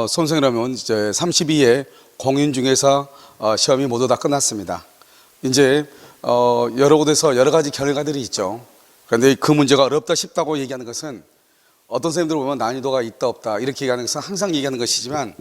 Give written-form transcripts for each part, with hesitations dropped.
선생이라면 이제 32회 공인중개사 시험이 모두 다 끝났습니다. 이제 여러 곳에서 여러 가지 결과들이 있죠. 그런데 그 문제가 어렵다 쉽다고 얘기하는 것은 어떤 선생님들 보면 난이도가 있다 없다 이렇게 얘기하는 것은 항상 얘기하는 것이지만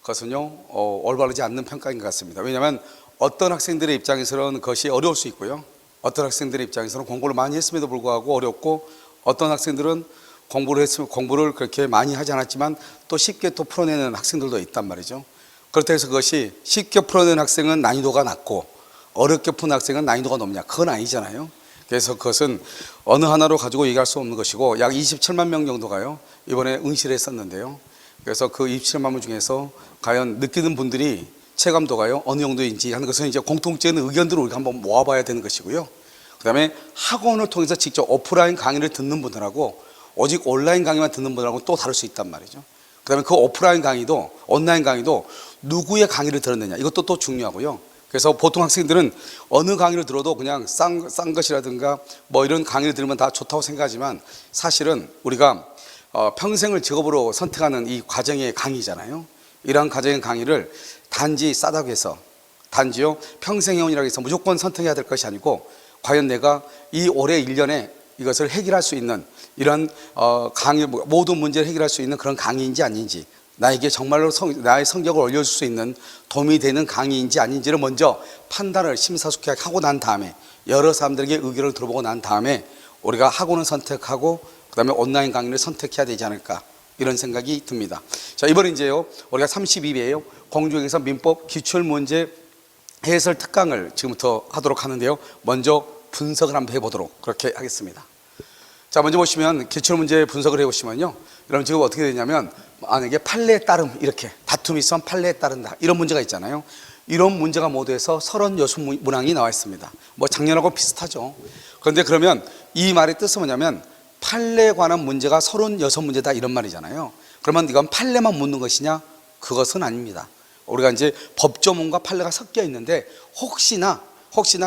그것은요 올바르지 않는 평가인 것 같습니다. 왜냐하면 어떤 학생들의 입장에서는 그것이 어려울 수 있고요, 어떤 학생들의 입장에서는 공부를 많이 했음에도 불구하고 어렵고, 어떤 학생들은 공부를 그렇게 많이 하지 않았지만 또 쉽게 또 풀어내는 학생들도 있단 말이죠. 그렇다고 해서 그것이 쉽게 풀어내는 학생은 난이도가 낮고 어렵게 푸는 학생은 난이도가 높냐, 그건 아니잖아요. 그래서 그것은 어느 하나로 가지고 얘기할 수 없는 것이고, 약 27만 명 정도가요 이번에 응시를 했었는데요. 그래서 그 27만 명 중에서 과연 느끼는 분들이 체감도가요 어느 정도인지 하는 것은 이제 공통적인 의견들을 우리가 한번 모아봐야 되는 것이고요. 그 다음에 학원을 통해서 직접 오프라인 강의를 듣는 분들하고 오직 온라인 강의만 듣는 분들하고 또 다를 수 있단 말이죠. 그 다음에 그 오프라인 강의도 온라인 강의도 누구의 강의를 들었느냐, 이것도 또 중요하고요. 그래서 보통 학생들은 어느 강의를 들어도 그냥 싼 것이라든가 뭐 이런 강의를 들으면 다 좋다고 생각하지만, 사실은 우리가 평생을 직업으로 선택하는 이 과정의 강의잖아요. 이러한 과정의 강의를 단지 싸다고 해서, 단지요 평생회원이라고 해서 무조건 선택해야 될 것이 아니고, 과연 내가 이 올해 1년에 이것을 해결할 수 있는 이런 강의, 모든 문제를 해결할 수 있는 그런 강의인지 아닌지, 나에게 정말로 나의 성적을 올려줄 수 있는 도움이 되는 강의인지 아닌지를 먼저 판단을 심사숙고하게 하고 난 다음에, 여러 사람들에게 의견을 들어보고 난 다음에 우리가 학원을 선택하고 그 다음에 온라인 강의를 선택해야 되지 않을까, 이런 생각이 듭니다. 자, 이번에 이제요 우리가 32회에요 공중에서 민법 기출문제 해설 특강을 지금부터 하도록 하는데요, 먼저 분석을 한번 해보도록 그렇게 하겠습니다. 자, 먼저 보시면 기출문제 분석을 해보시면요, 여러분 지금 어떻게 되냐면, 만약에 판례에 따름, 이렇게 다툼이 있으면 판례에 따른다, 이런 문제가 있잖아요. 이런 문제가 모두 해서 36문항이 나와 있습니다. 뭐 작년하고 비슷하죠. 그런데 그러면 이 말의 뜻은 뭐냐면, 판례에 관한 문제가 36문제다 이런 말이잖아요. 그러면 이건 판례만 묻는 것이냐? 그것은 아닙니다. 우리가 이제 법조문과 판례가 섞여 있는데 혹시나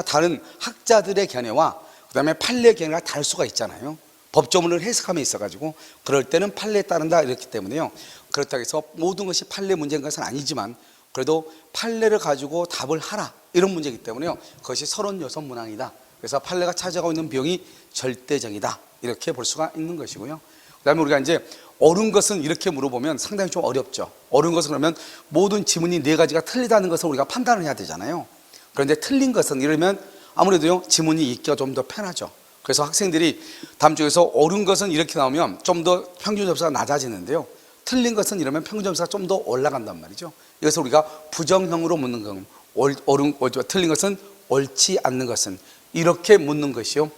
다른 학자들의 견해와 그 다음에 판례의 견해가 다를 수가 있잖아요. 법조문을 해석함에 있어가지고 그럴 때는 판례에 따른다 이렇기 때문에요, 그렇다고 해서 모든 것이 판례 문제인 것은 아니지만 그래도 판례를 가지고 답을 하라, 이런 문제이기 때문에요, 그것이 36문항이다. 그래서 판례가 차지하고 있는 비용이 절대적이다, 이렇게 볼 수가 있는 것이고요. 그 다음에 우리가 이제 옳은 것은 이렇게 물어보면 상당히 좀 어렵죠. 옳은 것은 그러면 모든 지문이 4가지가 틀리다는 것을 우리가 판단을 해야 되잖아요. 그런데 틀린 것은, 이러면 아무래도요 지문이 읽기가 좀 더 편하죠. 그래서 학생들이 다음 주에서 옳은 것은 이렇게 나오면 좀 더 평균 점수가 낮아지는데요, 틀린 것은 이러면 평균 점수가 좀 더 올라간단 말이죠. 이것을 우리가 부정형으로 묻는 거, 틀린 것은 옳지 않는 것은, 이렇게 묻는 것이요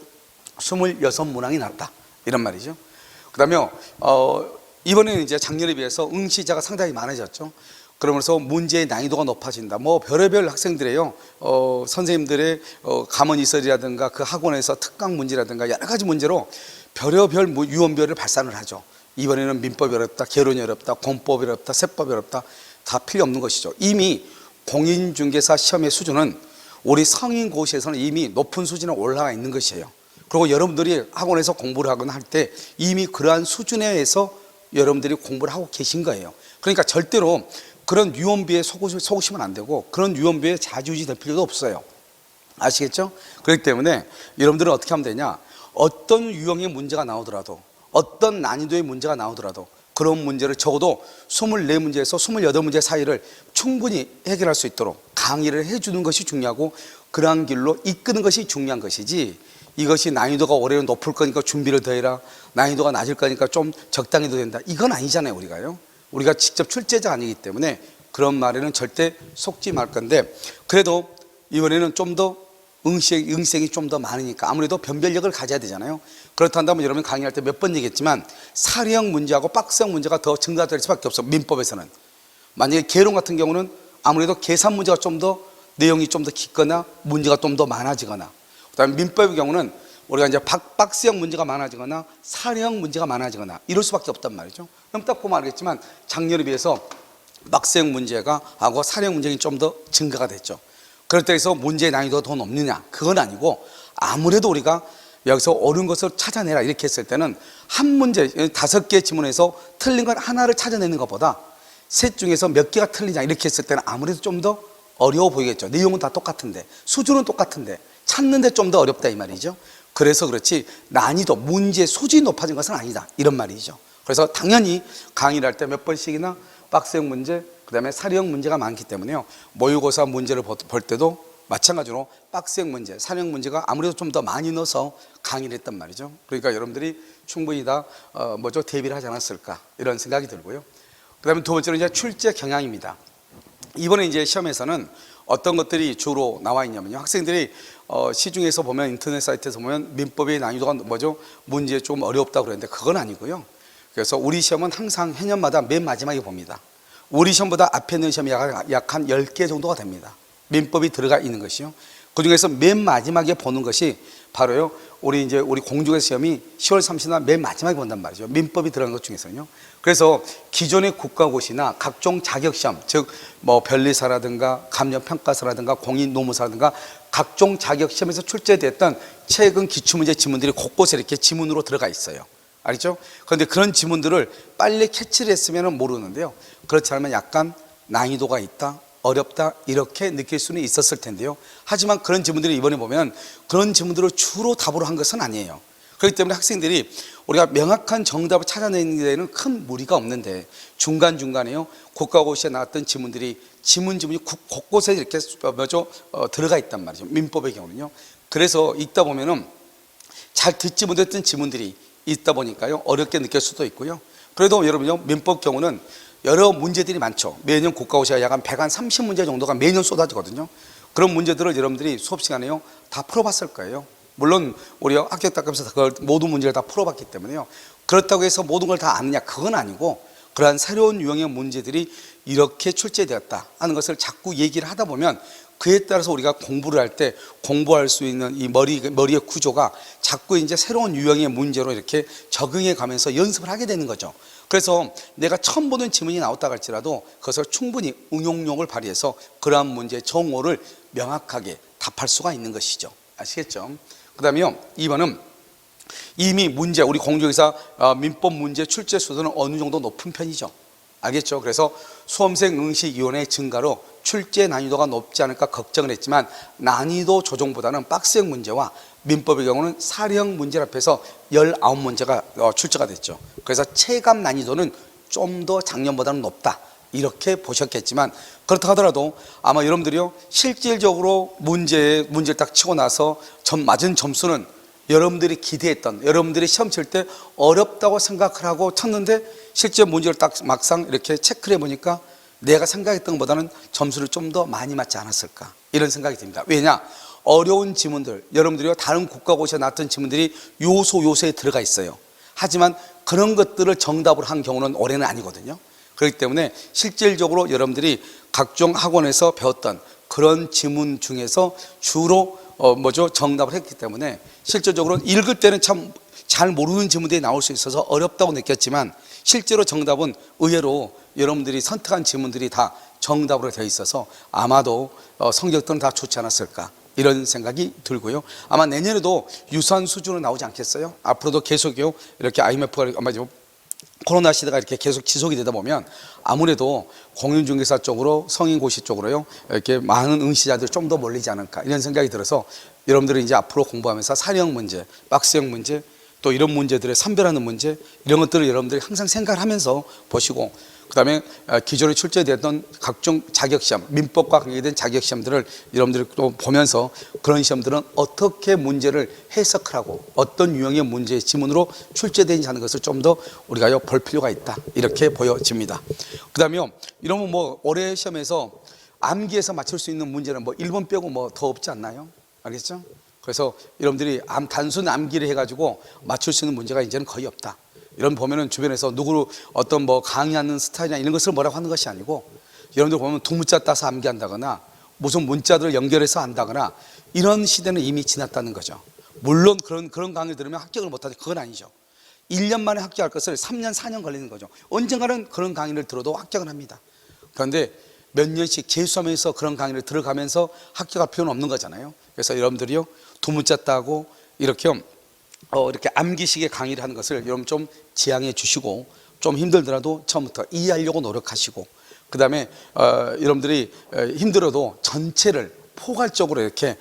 26문항이 나왔다, 이런 말이죠. 그 다음에 이번에는 이제 작년에 비해서 응시자가 상당히 많아졌죠. 그러면서 문제의 난이도가 높아진다. 뭐 별의별 학생들의요 선생님들의 가문이설이라든가 그 학원에서 특강 문제라든가 여러 가지 문제로 별의별 유언비어를 발산을 하죠. 이번에는 민법이 어렵다, 개론이 어렵다, 공법이 어렵다, 세법이 어렵다, 다 필요 없는 것이죠. 이미 공인중개사 시험의 수준은 우리 성인고시에서는 이미 높은 수준에 올라가 있는 것이에요. 그리고 여러분들이 학원에서 공부를 하거나 할 때 이미 그러한 수준에서 여러분들이 공부를 하고 계신 거예요. 그러니까 절대로 그런 유언비에 속으시면 안 되고, 그런 유언비에 좌지우지 될 필요도 없어요. 아시겠죠? 그렇기 때문에 여러분들은 어떻게 하면 되냐, 어떤 유형의 문제가 나오더라도, 어떤 난이도의 문제가 나오더라도 그런 문제를 적어도 24문제에서 28문제 사이를 충분히 해결할 수 있도록 강의를 해주는 것이 중요하고, 그러한 길로 이끄는 것이 중요한 것이지, 이것이 난이도가 올해는 높을 거니까 준비를 더 해라, 난이도가 낮을 거니까 좀 적당히 해도 된다, 이건 아니잖아요. 우리가 직접 출제자가 아니기 때문에 그런 말에는 절대 속지 말 건데, 그래도 이번에는 좀 더 응시생이 좀 더 많으니까 아무래도 변별력을 가져야 되잖아요. 그렇다면 여러분 강의할 때 몇 번 얘기했지만 사례형 문제하고 박스형 문제가 더 증가될 수밖에 없어. 민법에서는 만약에 개론 같은 경우는 아무래도 계산 문제가 좀 더 내용이 좀 더 깊거나 문제가 좀 더 많아지거나, 그다음에 민법의 경우는 우리가 이제 박스형 문제가 많아지거나 사례형 문제가 많아지거나 이럴 수밖에 없단 말이죠. 그럼 딱 보면 알겠지만 작년에 비해서 박스형 문제가 하고 사례형 문제가 좀 더 증가가 됐죠. 그럴 때에서 문제의 난이도가 더 높느냐, 그건 아니고, 아무래도 우리가 여기서 옳은 것을 찾아내라 이렇게 했을 때는 한 문제 5개 지문에서 틀린 건 하나를 찾아내는 것보다 셋 중에서 몇 개가 틀리냐 이렇게 했을 때는 아무래도 좀 더 어려워 보이겠죠. 내용은 다 똑같은데, 수준은 똑같은데 찾는데 좀 더 어렵다 이 말이죠. 그래서 그렇지 난이도, 문제 수준이 높아진 것은 아니다 이런 말이죠. 그래서 당연히 강의를 할 때 몇 번씩이나 박스형 문제, 그 다음에 사료형 문제가 많기 때문에요. 모의고사 문제를 볼 때도 마찬가지로 박스형 문제, 사료형 문제가 아무래도 좀 더 많이 넣어서 강의를 했단 말이죠. 그러니까 여러분들이 충분히 다 대비를 하지 않았을까 이런 생각이 들고요. 그 다음에 두 번째는 이제 출제 경향입니다. 이번에 이제 시험에서는 어떤 것들이 주로 나와 있냐면요. 학생들이 시중에서 보면, 인터넷 사이트에서 보면 민법의 난이도가 문제 좀 어렵다고 그러는데 그건 아니고요. 그래서 우리 시험은 항상 해년마다 맨 마지막에 봅니다. 우리 시험보다 앞에 있는 시험이 약 한 10개 정도가 됩니다. 민법이 들어가 있는 것이요. 그 중에서 맨 마지막에 보는 것이 바로요, 우리 공중에서 시험이 10월 30일 맨 마지막에 본단 말이죠. 민법이 들어간 것 중에서는요. 그래서 기존의 국가고시나 각종 자격시험, 즉 변리사라든가 감정평가사라든가 공인노무사라든가 각종 자격시험에서 출제됐던 최근 기출문제 지문들이 곳곳에 이렇게 지문으로 들어가 있어요. 알죠? 그런데 그런 지문들을 빨리 캐치를 했으면 모르는데요. 그렇지 않으면 약간 난이도가 있다, 어렵다 이렇게 느낄 수는 있었을 텐데요. 하지만 그런 지문들이 이번에 보면 그런 지문들을 주로 답으로 한 것은 아니에요. 그렇기 때문에 학생들이 우리가 명확한 정답을 찾아내는 데에는 큰 무리가 없는데 중간중간에요, 국가고시에 나왔던 지문들이 지문이 곳곳에 이렇게 들어가 있단 말이죠. 민법의 경우는요. 그래서 읽다 보면은 잘 듣지 못했던 지문들이 있다 보니까요, 어렵게 느낄 수도 있고요. 그래도 여러분요, 민법 경우는 여러 문제들이 많죠. 매년 국가고시가 약 한 130문제 정도가 매년 쏟아지거든요. 그런 문제들을 여러분들이 수업 시간에요, 다 풀어봤을 거예요. 물론 우리 학교 닦으면서 그걸 모든 문제를 다 풀어봤기 때문에요. 그렇다고 해서 모든 걸 다 아느냐 그건 아니고, 그러한 새로운 유형의 문제들이 이렇게 출제되었다 하는 것을 자꾸 얘기를 하다 보면 그에 따라서 우리가 공부를 할 때 공부할 수 있는 이 머리의 구조가 자꾸 이제 새로운 유형의 문제로 이렇게 적응해 가면서 연습을 하게 되는 거죠. 그래서 내가 처음 보는 지문이 나왔다 할지라도 그것을 충분히 응용력을 발휘해서 그러한 문제의 정오를 명확하게 답할 수가 있는 것이죠. 아시겠죠? 그 다음에요, 2번은 이미 문제, 우리 공중에서 민법 문제 출제 수준은 어느 정도 높은 편이죠. 알겠죠? 그래서 수험생 응시위원회 증가로 출제 난이도가 높지 않을까 걱정을 했지만 난이도 조정보다는 박스형 문제와 민법의 경우는 사료형 문제를 합해서 19문제가 출제가 됐죠. 그래서 체감 난이도는 좀 더 작년보다는 높다 이렇게 보셨겠지만, 그렇다 하더라도 아마 여러분들이요, 실질적으로 문제를 딱 치고 나서 맞은 점수는 여러분들이 기대했던, 여러분들이 시험 칠 때 어렵다고 생각을 하고 쳤는데 실제 문제를 딱 막상 이렇게 체크를 해보니까 내가 생각했던 것보다는 점수를 좀 더 많이 맞지 않았을까 이런 생각이 듭니다. 왜냐? 어려운 지문들, 여러분들이 다른 국가고시에 나왔던 지문들이 요소에 들어가 있어요. 하지만 그런 것들을 정답으로 한 경우는 올해는 아니거든요. 그렇기 때문에 실질적으로 여러분들이 각종 학원에서 배웠던 그런 지문 중에서 주로 정답을 했기 때문에 실질적으로 읽을 때는 참 잘 모르는 지문들이 나올 수 있어서 어렵다고 느꼈지만 실제로 정답은 의외로 여러분들이 선택한 지문들이 다 정답으로 되어 있어서 아마도 성적들은 다 좋지 않았을까 이런 생각이 들고요. 아마 내년에도 유사한 수준으로 나오지 않겠어요? 앞으로도 계속요, 이렇게 IMF가 아마 코로나 시대가 이렇게 계속 지속이 되다 보면 아무래도 공인중개사 쪽으로, 성인고시 쪽으로요, 이렇게 많은 응시자들이 좀 더 몰리지 않을까 이런 생각이 들어서 여러분들이 이제 앞으로 공부하면서 사료형 문제, 박스형 문제, 또 이런 문제들을 선별하는 문제, 이런 것들을 여러분들이 항상 생각을 하면서 보시고, 그 다음에 기존에 출제되었던 각종 자격시험, 민법과 관계된 자격시험들을 여러분들이 또 보면서 그런 시험들은 어떻게 문제를 해석을 하고 어떤 유형의 문제의 지문으로 출제되는지 하는 것을 좀 더 우리가 볼 필요가 있다 이렇게 보여집니다. 그 다음에 이러면 올해 시험에서 암기해서 맞출 수 있는 문제는 1번 빼고 더 없지 않나요? 알겠죠? 그래서 여러분들이 단순 암기를 해가지고 맞출 수 있는 문제가 이제는 거의 없다. 이런 보면은 주변에서 누구를 어떤 강의하는 스타일이나 이런 것을 뭐라고 하는 것이 아니고, 여러분들 보면 두문자 따서 암기한다거나 무슨 문자들을 연결해서 한다거나 이런 시대는 이미 지났다는 거죠. 물론 그런 강의를 들으면 합격을 못하죠. 그건 아니죠. 1년 만에 합격할 것을 3년, 4년 걸리는 거죠. 언젠가는 그런 강의를 들어도 합격을 합니다. 그런데 몇 년씩 재수하면서 그런 강의를 들어가면서 합격할 필요는 없는 거잖아요. 그래서 여러분들이요, 두문자 따고 이렇게 암기식의 강의를 하는 것을 여러분 좀 지양해 주시고, 좀 힘들더라도 처음부터 이해하려고 노력하시고, 그 다음에 여러분들이 힘들어도 전체를 포괄적으로 이렇게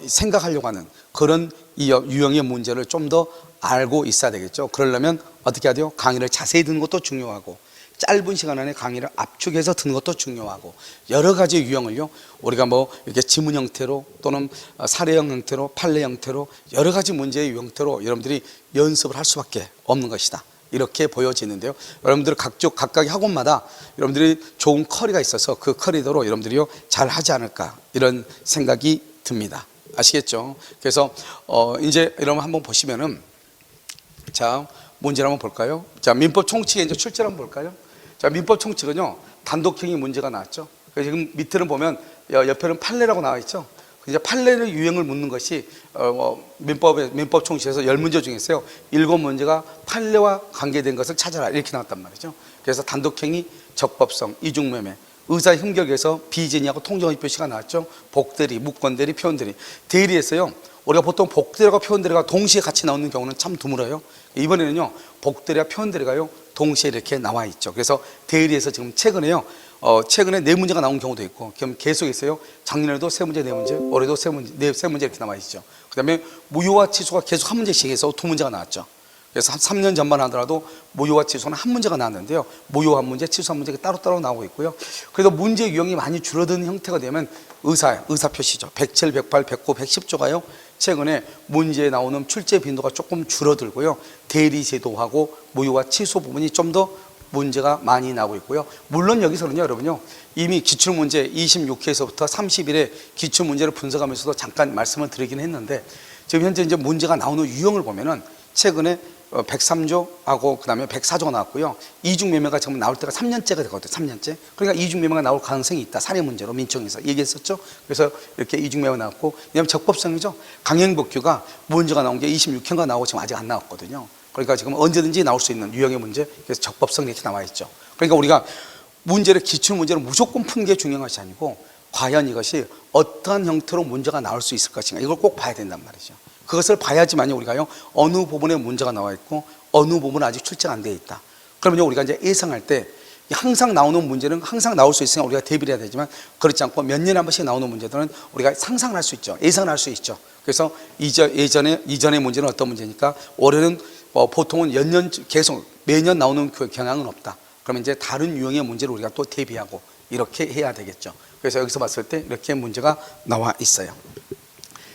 생각하려고 하는 그런 이 유형의 문제를 좀 더 알고 있어야 되겠죠. 그러려면 어떻게 해야 돼요? 강의를 자세히 듣는 것도 중요하고, 짧은 시간 안에 강의를 압축해서 듣는 것도 중요하고, 여러 가지 유형을요 우리가 뭐 이렇게 지문 형태로 또는 사례형 형태로, 판례 형태로, 여러 가지 문제의 형태로 여러분들이 연습을 할 수밖에 없는 것이다, 이렇게 보여지는데요. 여러분들 각각의 학원마다 여러분들이 좋은 커리가 있어서 그 커리대로 여러분들이요 잘 하지 않을까, 이런 생각이 듭니다. 아시겠죠? 그래서 이제 여러분 한번 보시면은, 자, 문제를 한번 볼까요? 자, 민법 총칙의 이제 출제를 한번 볼까요? 자, 민법 총칙은요 단독형이 문제가 나왔죠. 그래서 지금 밑에는 보면 옆에는 판례라고 나와 있죠. 이제 판례의 유형을 묻는 것이 민법 총칙에서 10문제 중에서요 7문제가 판례와 관계된 것을 찾아라, 이렇게 나왔단 말이죠. 그래서 단독행위, 적법성, 이중매매, 의사 힘격에서 비진이하고 통정의 표시가 나왔죠. 복대리, 무권대리, 표현대리. 대리에서요 우리가 보통 복대리와 표현대리가 동시에 같이 나오는 경우는 참 드물어요. 이번에는요 복대리와 표현대리가요 동시에 이렇게 나와 있죠. 그래서 대리에서 지금 최근에 4문제가 나온 경우도 있고, 그럼 계속해서요 작년에도 3문제, 4문제, 올해도 3문제 이렇게 나와 있죠. 그 다음에 무효와 취소가 계속 한 문제씩 해서 2문제가 나왔죠. 그래서 한 3년 전만 하더라도 무효와 취소는 한 문제가 나왔는데요, 무효 한 문제, 취소 한 문제가 따로따로 나오고 있고요. 그래도 문제 유형이 많이 줄어드는 형태가 되면 의사 표시죠. 107, 108, 109, 110조가요 최근에 문제에 나오는 출제 빈도가 조금 줄어들고요, 대리 제도하고 무효와 취소 부분이 좀 더 문제가 많이 나오고 있고요. 물론 여기서는요 여러분요 이미 기출문제 26회에서부터 30일에 기출문제를 분석하면서도 잠깐 말씀을 드리긴 했는데, 지금 현재 이제 문제가 나오는 유형을 보면은 최근에 103조하고 그 다음에 104조가 나왔고요. 이중매매가 지금 나올 때가 3년째가 되거든요. 3년째. 그러니까 이중매매가 나올 가능성이 있다. 사례문제로 민청에서 얘기했었죠. 그래서 이렇게 이중매매가 나왔고, 왜냐하면 적법성이죠. 강행법규가 문제가 나온 게 26회가 나오고 지금 아직 안 나왔거든요. 그러니까 지금 언제든지 나올 수 있는 유형의 문제, 그래서 적법성이 이렇게 나와 있죠. 그러니까 우리가 문제를, 기출문제를 무조건 푸는 게 중요한 것이 아니고, 과연 이것이 어떠한 형태로 문제가 나올 수 있을 것인가, 이걸 꼭 봐야 된단 말이죠. 그것을 봐야지만이 우리가요 어느 부분에 문제가 나와 있고 어느 부분은 아직 출제가 안 되어 있다. 그러면 우리가 이제 예상할 때 항상 나오는 문제는 항상 나올 수 있으니까 우리가 대비를 해야 되지만, 그렇지 않고 몇 년에 한 번씩 나오는 문제들은 우리가 상상을 할 수 있죠. 예상을 할 수 있죠. 그래서 이전의 문제는 어떤 문제니까 올해는 보통은 연년 계속 매년 나오는 그 경향은 없다. 그러면 이제 다른 유형의 문제를 우리가 또 대비하고 이렇게 해야 되겠죠. 그래서 여기서 봤을 때 이렇게 문제가 나와 있어요.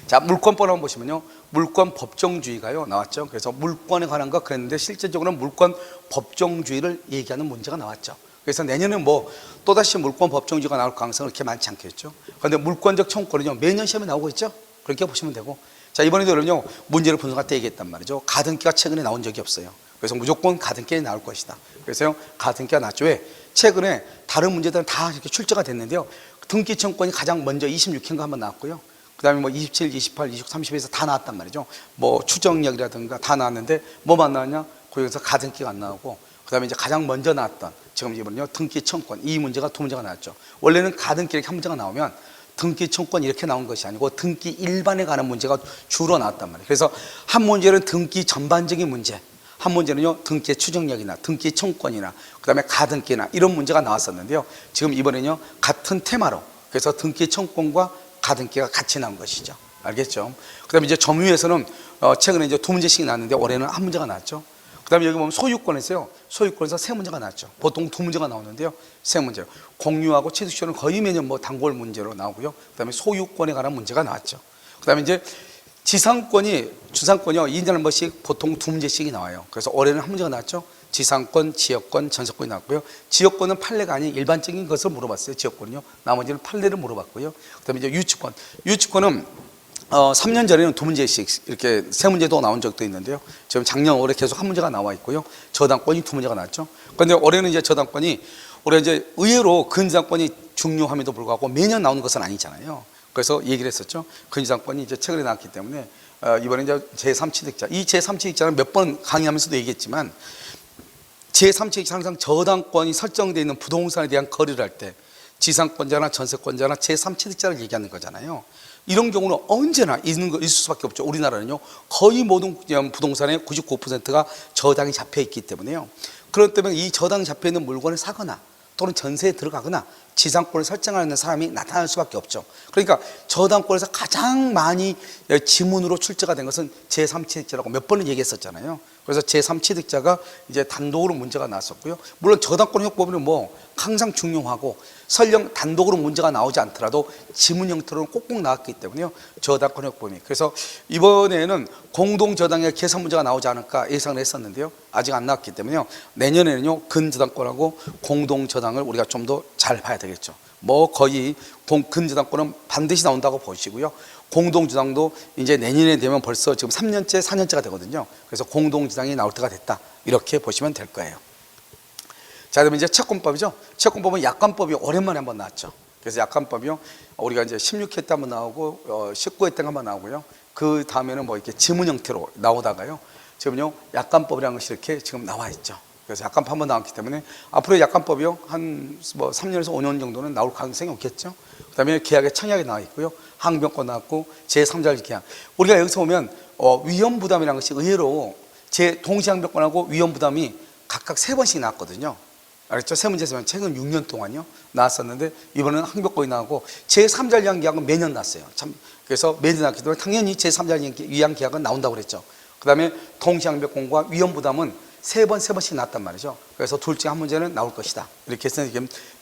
자, 물권법 한번 보시면요, 물권 법정주의가요 나왔죠. 그래서 물권에 관한 거 그랬는데 실제적으로는 물권 법정주의를 얘기하는 문제가 나왔죠. 그래서 내년에 또다시 물권 법정주의가 나올 가능성은 그렇게 많지 않겠죠. 그런데 물권적 청구권은요 매년 시험에 나오고 있죠. 그렇게 보시면 되고, 자, 이번에도 여러분요 문제를 분석할 때 얘기했단 말이죠. 가등기가 최근에 나온 적이 없어요. 그래서 무조건 가등기에 나올 것이다. 그래서 가등기가 나왔죠. 왜? 최근에 다른 문제들은 다 이렇게 출제가 됐는데요, 등기 청구권이 가장 먼저 26회인가 한번 나왔고요. 그 다음에 27, 28, 29, 30에서 다 나왔단 말이죠. 추정력이라든가 다 나왔는데 뭐만 나왔냐? 거기서 가등기가 안 나오고, 그 다음에 이제 가장 먼저 나왔던 지금 이번에요 등기 청구권, 이 문제가 2문제가 나왔죠. 원래는 가등기 이렇게 한 문제가 나오면 등기 청구권 이렇게 나온 것이 아니고 등기 일반에 관한 문제가 주로 나왔단 말이에요. 그래서 한 문제는 등기 전반적인 문제, 한 문제는요 등기의 추정력이나 등기 청구권이나 그 다음에 가등기나 이런 문제가 나왔었는데요, 지금 이번에는요 같은 테마로, 그래서 등기 청구권과 가등기가 같이 나온 것이죠. 알겠죠? 그 다음에 이제 점유에서는 최근에 이제 2문제씩 나왔는데 올해는 한 문제가 나왔죠. 그 다음에 여기 보면 소유권에서요, 소유권에서 3문제가 나왔죠. 보통 2문제가 나오는데요, 3문제. 공유하고 취득시효는 거의 매년 단골 문제로 나오고요. 그 다음에 소유권에 관한 문제가 나왔죠. 그 다음에 이제 주상권이요 2년에 한 번씩 보통 2문제씩이 나와요. 그래서 올해는 한 문제가 나왔죠. 지상권, 지역권, 전세권이 나왔고요. 지역권은 판례가 아닌 일반적인 것을 물어봤어요. 지역권은요. 나머지는 판례를 물어봤고요. 그다음에 이제 유치권. 유치권은 3년 전에는 2문제씩 이렇게 3문제도 나온 적도 있는데요. 지금 작년 올해 계속 한 문제가 나와 있고요. 저당권이 2문제가 나왔죠. 그런데 올해는 이제 저당권이 올해 이제 의외로 근저당권이 중요함에도 불구하고 매년 나오는 것은 아니잖아요. 그래서 얘기를 했었죠. 근저당권이 이제 최근에 나왔기 때문에 이번에 이제 제3취득자. 이 제3취득자는 몇 번 강의하면서도 얘기했지만, 제3취득자 항상 저당권이 설정되어 있는 부동산에 대한 거래를 할 때 지상권자나 전세권자나 제3취득자를 얘기하는 거잖아요. 이런 경우는 언제나 있을 수밖에 없죠. 우리나라는요 거의 모든 부동산의 99%가 저당이 잡혀 있기 때문에요. 그렇기 때문에 이 저당이 잡혀 있는 물건을 사거나 또는 전세에 들어가거나 지상권을 설정하는 사람이 나타날 수밖에 없죠. 그러니까 저당권에서 가장 많이 지문으로 출제가 된 것은 제3취득자라고 몇 번을 얘기했었잖아요. 그래서 제3취득자가 이제 단독으로 문제가 나왔었고요. 물론 저당권 형법은 뭐 항상 중요하고 설령 단독으로 문제가 나오지 않더라도 지문 형태로는 꼭꼭 나왔기 때문에요. 저당권 형법이. 그래서 이번에는 공동저당의 계산 문제가 나오지 않을까 예상을 했었는데요. 아직 안 나왔기 때문에요. 내년에는요, 근저당권하고 공동저당을 우리가 좀 더 잘 봐야 되겠죠. 뭐 거의 근저당권은 반드시 나온다고 보시고요. 공동저당도 이제 내년에 되면 벌써 지금 3년째, 4년째가 되거든요. 그래서 공동저당이 나올 때가 됐다. 이렇게 보시면 될 거예요. 자, 그러면 이제 채권법이죠. 채권법은 약관법이 오랜만에 한번 나왔죠. 그래서 약관법이요, 우리가 이제 16회 때 한번 나오고 19회 때 한번 나오고요. 그 다음에는 뭐 이렇게 지문 형태로 나오다가요, 지금요 약관법이라는 것이 이렇게 지금 나와 있죠. 그래서 약관법 한번 나왔기 때문에 앞으로 약관법이요 한 뭐 3년에서 5년 정도는 나올 가능성이 없겠죠. 그 다음에 계약의 청약이 나와 있고요, 항변권 나왔고 제3자 계약. 우리가 여기서 보면 위험부담이라는 것이 의외로 동시항변권하고 위험부담이 각각 3번씩 나왔거든요. 알았죠? 세 문제에서 최근 6년 동안요 나왔었는데, 이번에는 항변권이 나오고 제3자 위한 계약은 매년 났어요. 참, 그래서 매년 나왔기 때문에 당연히 제3자 위한 계약은 나온다고 그랬죠. 그 다음에 동시항변권과 위험부담은 3번씩 나왔단 말이죠. 그래서 둘 중에 한 문제는 나올 것이다. 이렇게 해서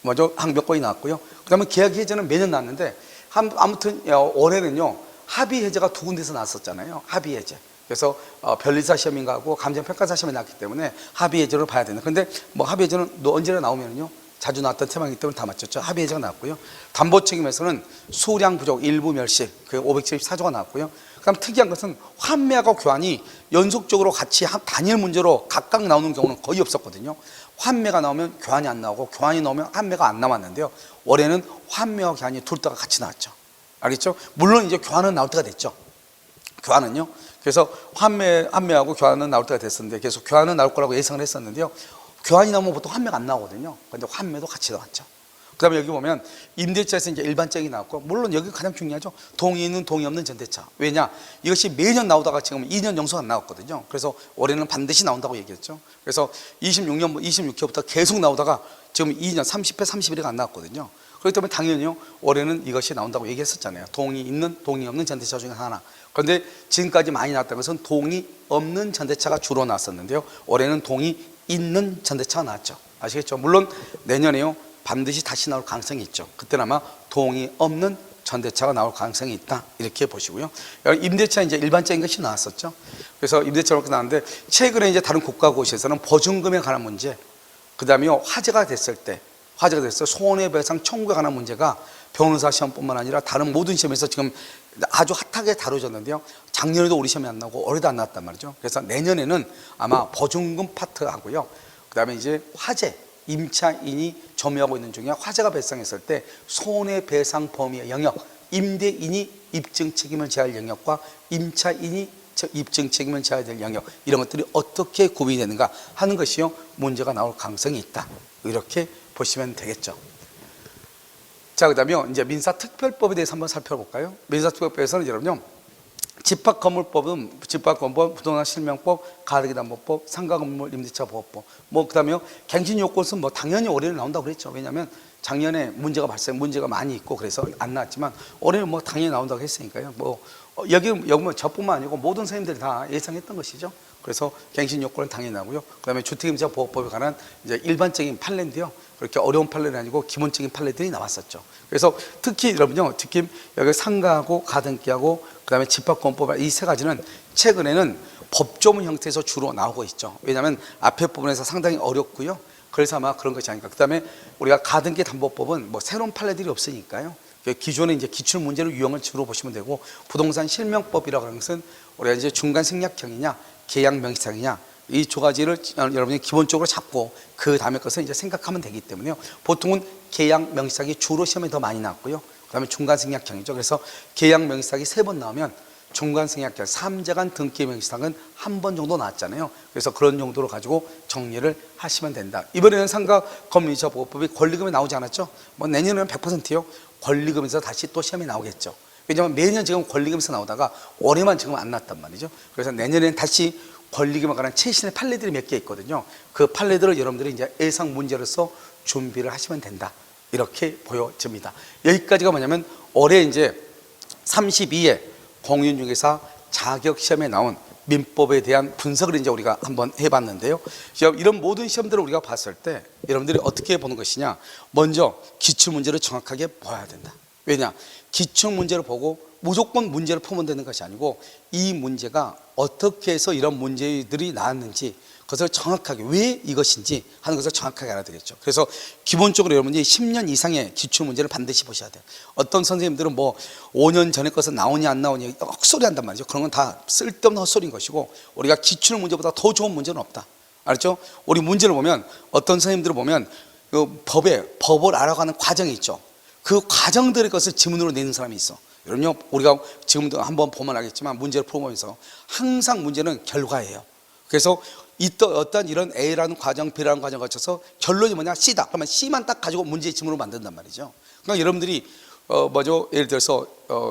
먼저 항변권이 나왔고요. 그 다음에 계약 해제는 매년 나왔는데, 아무튼 올해는요 합의 해제가 2군데서 나왔었잖아요. 합의 해제. 그래서 변리사 시험인가 하고 감정평가사 시험이 나왔기 때문에 합의 해제를 봐야 된다. 근데 뭐 합의 해제는 언제나 나오면요 자주 나왔던 테마이기 때문에 다 맞췄죠. 합의 해제가 나왔고요. 담보 책임에서는 수량 부족 일부 멸시, 그 574조가 나왔고요. 그다음 특이한 것은 환매하고 교환이 연속적으로 같이 단일 문제로 각각 나오는 경우는 거의 없었거든요. 환매가 나오면 교환이 안 나오고 교환이 나오면 환매가 안 나왔는데요. 올해는 환매와 교환이 둘 다가 같이 나왔죠. 알겠죠? 물론 이제 교환은 나올 때가 됐죠. 교환은요. 그래서 환매하고 교환은 나올 때가 됐었는데, 계속 교환은 나올 거라고 예상을 했었는데요. 교환이 나오면 보통 환매가 안 나오거든요. 그런데 환매도 같이 나왔죠. 그 다음에 여기 보면 임대차에서 이제 일반적이 나왔고, 물론 여기 가장 중요하죠. 동의 있는 동의 없는 전대차. 왜냐? 이것이 매년 나오다가 지금 2년 연속 안 나왔거든요. 그래서 올해는 반드시 나온다고 얘기했죠. 그래서 26회부터 계속 나오다가 지금 2년 30회, 31회가 안 나왔거든요. 그렇기 때문에 당연히요 올해는 이것이 나온다고 얘기했었잖아요. 동의 있는 동의 없는 전대차 중에 하나. 그런데 지금까지 많이 나왔던 것은 동의 없는 전대차가 주로 나왔었는데요. 올해는 동의 있는 전대차가 나왔죠. 아시겠죠? 물론 내년에요 반드시 다시 나올 가능성이 있죠. 그때는 아마 동의 없는 전대차가 나올 가능성이 있다. 이렇게 보시고요. 임대차 이제 일반적인 것이 나왔었죠. 그래서 임대차가 이렇게 나왔는데, 최근에 이제 다른 국가고시에서는 보증금에 관한 문제, 그 다음에 화재가 됐을 때 손해배상 청구에 관한 문제가 변호사 시험뿐만 아니라 다른 모든 시험에서 지금 아주 핫하게 다뤄졌는데요. 작년에도 우리 시험이 안 나오고 올해도 안 나왔단 말이죠. 그래서 내년에는 아마 보증금 파트 하고요. 그 다음에 이제 화재, 임차인이 점유하고 있는 중에 화재가 발생했을 때 손해배상 범위의 영역, 임대인이 입증 책임을 져야 할 영역과 임차인이 입증 책임을 져야 될 영역, 이런 것들이 어떻게 구분이 되는가 하는 것이요 문제가 나올 가능성이 있다. 이렇게 보시면 되겠죠. 자, 그 다음에 이제 민사특별법에 대해서 한번 살펴볼까요? 민사특별법에서는 여러분요, 집합건물법은 집합건물, 부동산 실명법, 가등기담보법, 상가건물 임대차 보호법, 뭐 그다음에요 갱신요건은 뭐 당연히 올해는 나온다고 그랬죠. 왜냐하면 작년에 문제가 많이 있고 그래서 안 나왔지만 올해는 뭐 당연히 나온다고 했으니까요. 뭐 여기 뭐 저뿐만 아니고 모든 선생님들이 다 예상했던 것이죠. 그래서 갱신 요건은 당연히 나고요. 그다음에 주택임차 보호법에 관한 이제 일반적인 판례인데요. 그렇게 어려운 판례는 아니고 기본적인 판례들이 나왔었죠. 그래서 특히 여러분요, 특히 여기 상가하고 가등기하고 그다음에 집합건법 이 세 가지는 최근에는 법조문 형태에서 주로 나오고 있죠. 왜냐하면 앞에 부분에서 상당히 어렵고요. 그래서 아마 그런 것이 아닐까. 그다음에 우리가 가등기 담보법은 뭐 새로운 판례들이 없으니까요. 기존에 이제 기출 문제로 유형을 주로 보시면 되고, 부동산 실명법이라고 하는 것은 우리가 이제 중간 생략형이냐 계약 명시상이냐 이 두 가지를 여러분이 기본적으로 잡고 그 다음에 것을 이제 생각하면 되기 때문에요. 보통은 계약 명시상이 주로 시험에 더 많이 나왔고요. 그다음에 중간 생략형이죠. 그래서 계약 명시상이 3번 나오면 중간 생략형 3자간 등기 명시상은 1번 정도 나왔잖아요. 그래서 그런 정도로 가지고 정리를 하시면 된다. 이번에는 상가 건물이자 보호법이 권리금이 나오지 않았죠. 뭐 내년에는 100%요. 권리금에서 다시 또 시험이 나오겠죠. 왜냐하면 매년 지금 권리금에서 나오다가 올해만 지금 안 났단 말이죠. 그래서 내년에는 다시 권리금에 관한 최신의 판례들이 몇 개 있거든요. 그 판례들을 여러분들이 이제 예상 문제로서 준비를 하시면 된다. 이렇게 보여집니다. 여기까지가 뭐냐면 올해 이제 32회 공인중개사 자격시험에 나온 민법에 대한 분석을 이제 우리가 한번 해봤는데요. 이런 모든 시험들을 우리가 봤을 때 여러분들이 어떻게 보는 것이냐? 먼저 기출문제를 정확하게 봐야 된다. 왜냐? 기출문제를 보고 무조건 문제를 풀면 되는 것이 아니고 이 문제가 어떻게 해서 이런 문제들이 나왔는지 그것을 정확하게 왜 이것인지 하는 것을 정확하게 알아야 되겠죠. 그래서 기본적으로 여러분이 10년 이상의 기출문제를 반드시 보셔야 돼요. 어떤 선생님들은 뭐 5년 전에 것은 나오냐 안 나오냐 헛소리 한단 말이죠. 그런 건 다 쓸데없는 헛소리인 것이고 우리가 기출문제보다 더 좋은 문제는 없다. 알았죠? 우리 문제를 보면 어떤 선생님들을 보면 그 법을 알아가는 과정이 있죠. 그 과정들의 것을 지문으로 내는 사람이 있어. 여러분요, 우리가 지금도 한번 보면 알겠지만 문제를 풀어보면서 항상 문제는 결과예요. 그래서 어떤 이런 A라는 과정, B라는 과정을 거쳐서 결론이 뭐냐? C다. 그러면 C만 딱 가지고 문제의 지문으로 만든단 말이죠. 그러니까 여러분들이 예를 들어서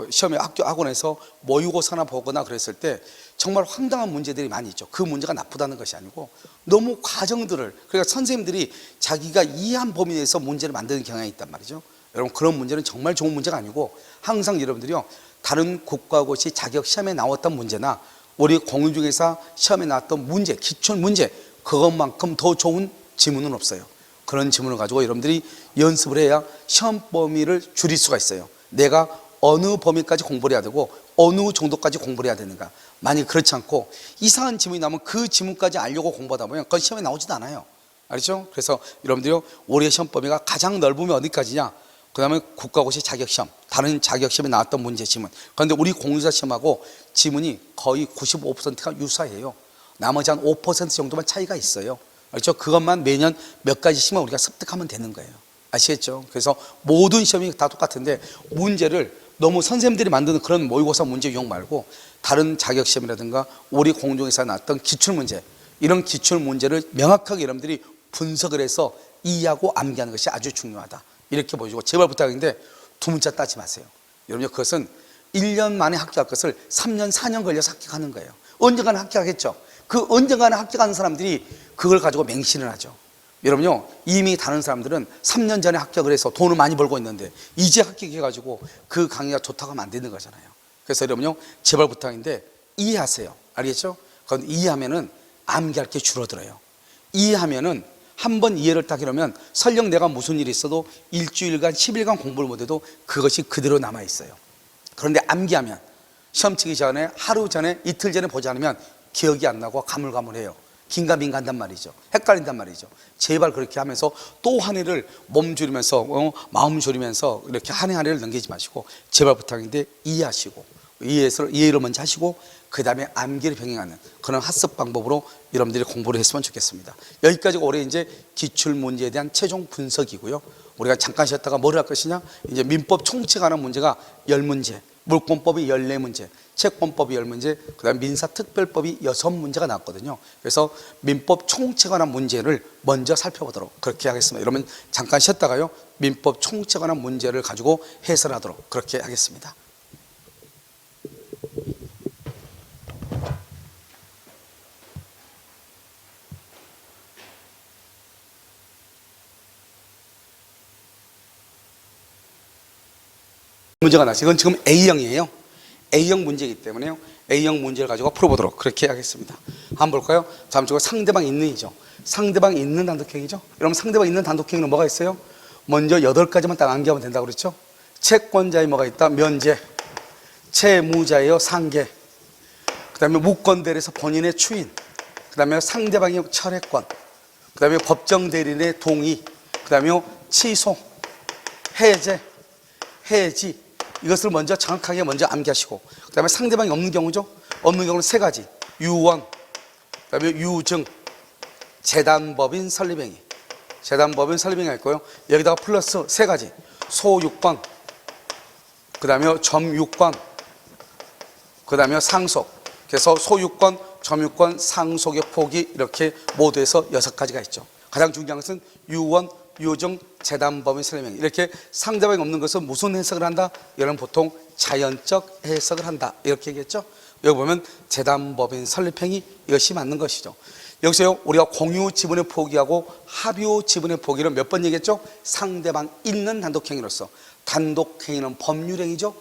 시험에 학원에서 모의고사나 보거나 그랬을 때 정말 황당한 문제들이 많이 있죠. 그 문제가 나쁘다는 것이 아니고 너무 과정들을, 그러니까 선생님들이 자기가 이해한 범위 내에서 문제를 만드는 경향이 있단 말이죠. 여러분, 그런 문제는 정말 좋은 문제가 아니고 항상 여러분들이요, 다른 국가고시 자격 시험에 나왔던 문제나 우리 공인중개사 시험에 나왔던 문제, 기출 문제, 그것만큼 더 좋은 지문은 없어요. 그런 지문을 가지고 여러분들이 연습을 해야 시험 범위를 줄일 수가 있어요. 내가 어느 범위까지 공부를 해야 되고 어느 정도까지 공부를 해야 되는가. 만약 그렇지 않고 이상한 지문이 나오면 그 지문까지 알려고 공부하다 보면 그건 시험에 나오지도 않아요. 알죠? 그래서 여러분들이 올해 시험 범위가 가장 넓으면 어디까지냐? 그 다음에 국가고시 자격시험, 다른 자격시험에 나왔던 문제 지문. 그런데 우리 공인중개사 시험하고 지문이 거의 95%가 유사해요. 나머지 한 5% 정도만 차이가 있어요. 그렇죠? 그것만 매년 몇 가지씩만 우리가 습득하면 되는 거예요. 아시겠죠? 그래서 모든 시험이 다 똑같은데 문제를 너무 선생님들이 만드는 그런 모의고사 문제 유형 말고 다른 자격시험이라든가 우리 공인중개사에 나왔던 기출문제, 이런 기출문제를 명확하게 여러분들이 분석을 해서 이해하고 암기하는 것이 아주 중요하다. 이렇게 보여주고, 제발 부탁인데 두 문자 따지 마세요. 여러분요, 그것은 1년 만에 합격할 것을 3년, 4년 걸려서 합격하는 거예요. 언젠가는 합격하겠죠. 그 언젠가는 합격하는 사람들이 그걸 가지고 맹신을 하죠. 여러분요, 이미 다른 사람들은 3년 전에 합격을 해서 돈을 많이 벌고 있는데 이제 합격해가지고 그 강의가 좋다고 하면 안 되는 거잖아요. 그래서 여러분요, 제발 부탁인데 이해하세요. 알겠죠? 그런데 이해하면은 암기할 게 줄어들어요. 이해하면은 한번 이해를 딱 이러면 설령 내가 무슨 일이 있어도 일주일간 10일간 공부를 못해도 그것이 그대로 남아있어요. 그런데 암기하면 시험 치기 전에 하루 전에 이틀 전에 보지 않으면 기억이 안 나고 가물가물해요. 긴가민가한단 말이죠. 헷갈린단 말이죠. 제발 그렇게 하면서 또 한 해를 몸 졸이면서 마음 졸이면서 이렇게 한 해 한 해를 넘기지 마시고 제발 부탁인데 이해하시고 이해를 먼저 하시고 그 다음에 암기를 병행하는 그런 학습 방법으로 여러분들이 공부를 했으면 좋겠습니다. 여기까지가 올해 이제 기출문제에 대한 최종 분석이고요. 우리가 잠깐 쉬었다가 뭘 할 것이냐? 이제 민법 총칙에 관한 문제가 10문제, 물권법이 14문제, 채권법이 10문제, 그 다음에 민사특별법이 6문제가 나왔거든요. 그래서 민법 총칙에 관한 문제를 먼저 살펴보도록 그렇게 하겠습니다. 여러분 잠깐 쉬었다가요, 민법 총칙에 관한 문제를 가지고 해설하도록 그렇게 하겠습니다. 문제가 나왔어요. 이건 지금 A형이에요. A형 문제이기 때문에요, A형 문제를 가지고 풀어보도록 그렇게 하겠습니다. 한번 볼까요? 다음 주가 상대방 있는이죠. 상대방 있는 단독행위죠. 여러분 상대방 있는 단독행위는 뭐가 있어요? 먼저 8가지만 딱 암기하면 된다고 그랬죠. 채권자에 뭐가 있다? 면제. 채무자예요. 상계. 그 다음에 무권대리에서 본인의 추인. 그 다음에 상대방의 철회권. 그 다음에 법정대리인의 동의. 그 다음에 취소, 해제, 해지. 이것을 먼저 정확하게 먼저 암기하시고, 그 다음에 상대방이 없는 경우죠. 없는 경우는 3가지. 유언, 그 다음에 유증, 재단법인 설립행위. 재단법인 설립행위가 있고요. 여기다가 플러스 3가지. 소유권, 그 다음에 점유권, 그 다음에 상속. 그래서 소유권, 점유권, 상속의 폭이 이렇게 모두 해서 6가지가 있죠. 가장 중요한 것은 유언, 유증, 재단법인 설립행위. 이렇게 상대방이 없는 것은 무슨 해석을 한다? 여러분 보통 자연적 해석을 한다 이렇게 얘기했죠. 여기 보면 재단법인 설립행위, 이것이 맞는 것이죠. 여기서요, 우리가 공유 지분의 포기하고 합유 지분의 포기를 몇 번 얘기했죠? 상대방 있는 단독행위로서. 단독행위는 법률행위죠.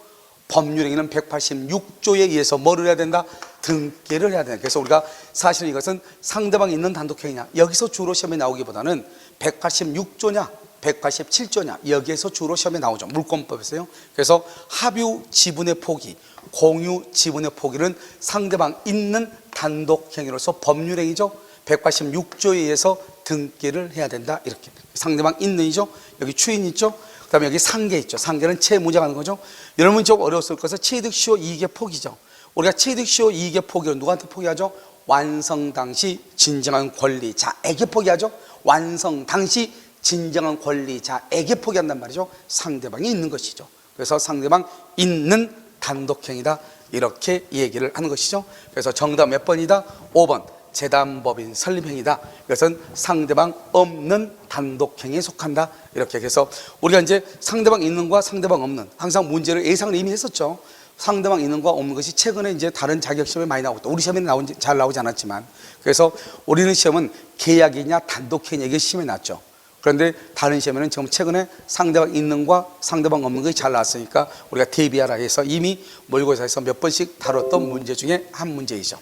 법률행위는 186조에 의해서 뭐를 해야 된다? 등기를 해야 된다. 그래서 우리가 사실 이것은 상대방 있는 단독행위냐, 여기서 주로 시험에 나오기보다는 186조냐 187조냐 여기에서 주로 시험에 나오죠. 물권법에서요. 그래서 합유 지분의 포기, 공유 지분의 포기는 상대방 있는 단독행위로서 법률행위죠. 186조에 의해서 등기를 해야 된다. 이렇게 상대방 있는이죠. 여기 추인 있죠. 그 다음에 여기 상계 있죠. 상계는 채무자가 하는 거죠. 여러분 좀 어려웠을 것은 취득 시효 이익의 포기죠. 우리가 취득 시효 이익의 포기를 누구한테 포기하죠? 완성 당시 진정한 권리자에게 포기하죠. 완성 당시 진정한 권리자에게 포기한단 말이죠. 상대방이 있는 것이죠. 그래서 상대방 있는 단독행위다, 이렇게 얘기를 하는 것이죠. 그래서 정답 몇 번이다? 5번 재단법인 설립행위다. 이것은 상대방 없는 단독행위에 속한다. 이렇게 해서 우리가 이제 상대방 있는과 상대방 없는 항상 문제를 예상을 이미 했었죠. 상대방 있는 거 없는 것이 최근에 이제 다른 자격 시험에 많이 나오고, 우리 시험에는 잘 나오지 않았지만, 그래서 우리는 시험은 계약이냐 단독행위 이게 시험에 났죠. 그런데 다른 시험에는 지금 최근에 상대방 있는과 상대방 없는 것이 잘 나왔으니까 우리가 대비하라 해서 이미 모의고사에서 몇 번씩 다뤘던 문제 중에 한 문제이죠.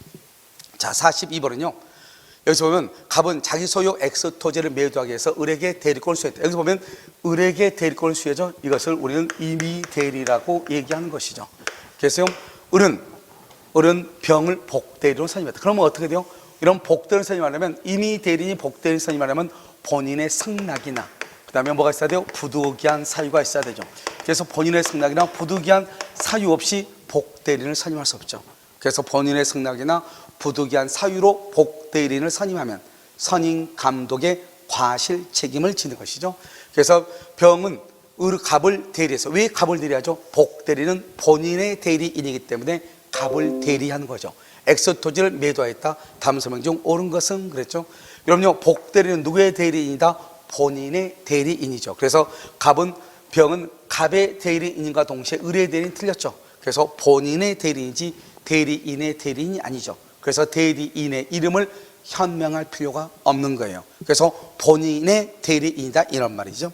자, 42번은요. 여기서 보면 갑은 자기 소유 X 토지를 매도하기 위해서 을에게 대리권을 수여했다. 여기서 보면 을에게 대리권을 수여죠. 이것을 우리는 임의 대리라고 얘기하는 것이죠. 그래서 을은 병을 복대리로 선임했다. 그러면 어떻게 돼요? 이런 복대리를 선임하려면, 임의 대리인이 복대리를 선임하려면 본인의 승낙이나 그 다음에 뭐가 있어야 돼요? 부득이한 사유가 있어야 되죠. 그래서 본인의 승낙이나 부득이한 사유 없이 복대리인을 선임할 수 없죠. 그래서 본인의 승낙이나 부득이한 사유로 복대리인을 선임하면 선임 감독의 과실 책임을 지는 것이죠. 그래서 병은 갑을 대리해서, 왜 갑을 대리하죠? 복대리는 본인의 대리인이기 때문에 갑을 대리하는 거죠. X 토지를 매도하였다. 다음 설명 중 옳은 것은 그랬죠. 그럼요, 복대리는 누구의 대리인이다? 본인의 대리인이죠. 그래서 병은 갑의 대리인과 동시에 을의 대리인 틀렸죠. 그래서 본인의 대리인이지 대리인의 대리인이 아니죠. 그래서 대리인의 이름을 현명할 필요가 없는 거예요. 그래서 본인의 대리인이다, 이런 말이죠.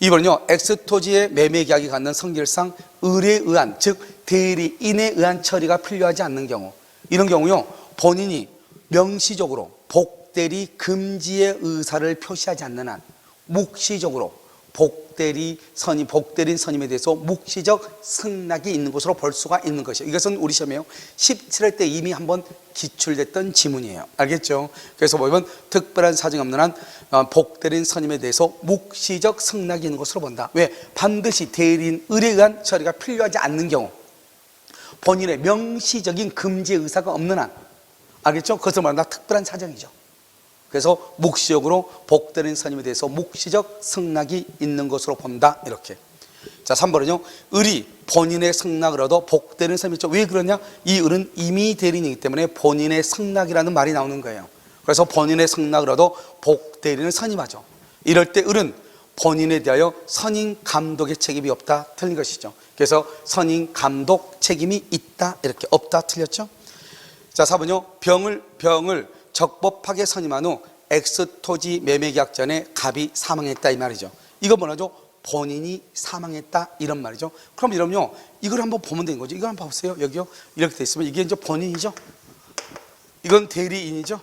2번은요, X토지의 매매 계약이 갖는 성질상 을에 의한, 즉 대리인에 의한 처리가 필요하지 않는 경우, 이런 경우요, 본인이 명시적으로 복대리 금지의 의사를 표시하지 않는 한 묵시적으로 복대리인 선임에 대해서 묵시적 승낙이 있는 것으로 볼 수가 있는 것이에요. 이것은 우리 시험에요 17회 때 이미 한번 기출됐던 지문이에요. 알겠죠? 그래서 보면 특별한 사정이 없는 한 복대리인 선임에 대해서 묵시적 승낙이 있는 것으로 본다. 왜? 반드시 대리인 을에 의한 처리가 필요하지 않는 경우, 본인의 명시적인 금지의 의사가 없는 한, 알겠죠? 그것을 말한다 특별한 사정이죠. 그래서 묵시적으로 복대리인 선임에 대해서 묵시적 승낙이 있는 것으로 본다, 이렇게. 자, 3번은요, 을이 본인의 승낙을 얻어 복대리인 선임이죠. 왜 그러냐? 이 을은 임의 대리인이기 때문에 본인의 승낙이라는 말이 나오는 거예요. 그래서 본인의 승낙을 얻어 복대리인을 선임하죠. 이럴 때 을은 본인에 대하여 선임 감독의 책임이 없다, 틀린 것이죠. 그래서 선임 감독 책임이 있다, 이렇게. 없다, 틀렸죠? 자, 4번은요, 병을 적법하게 선임한 후 X토지 매매계약 전에 갑이 사망했다, 이 말이죠. 이거 뭐라죠? 본인이 사망했다, 이런 말이죠. 그럼 여러분요, 이걸 한번 보면 되는 거죠. 이거 한번 봐보세요. 여기요, 이렇게 돼 있으면 이게 이제 본인이죠. 이건 대리인이죠.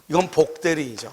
이건 복대리인이죠.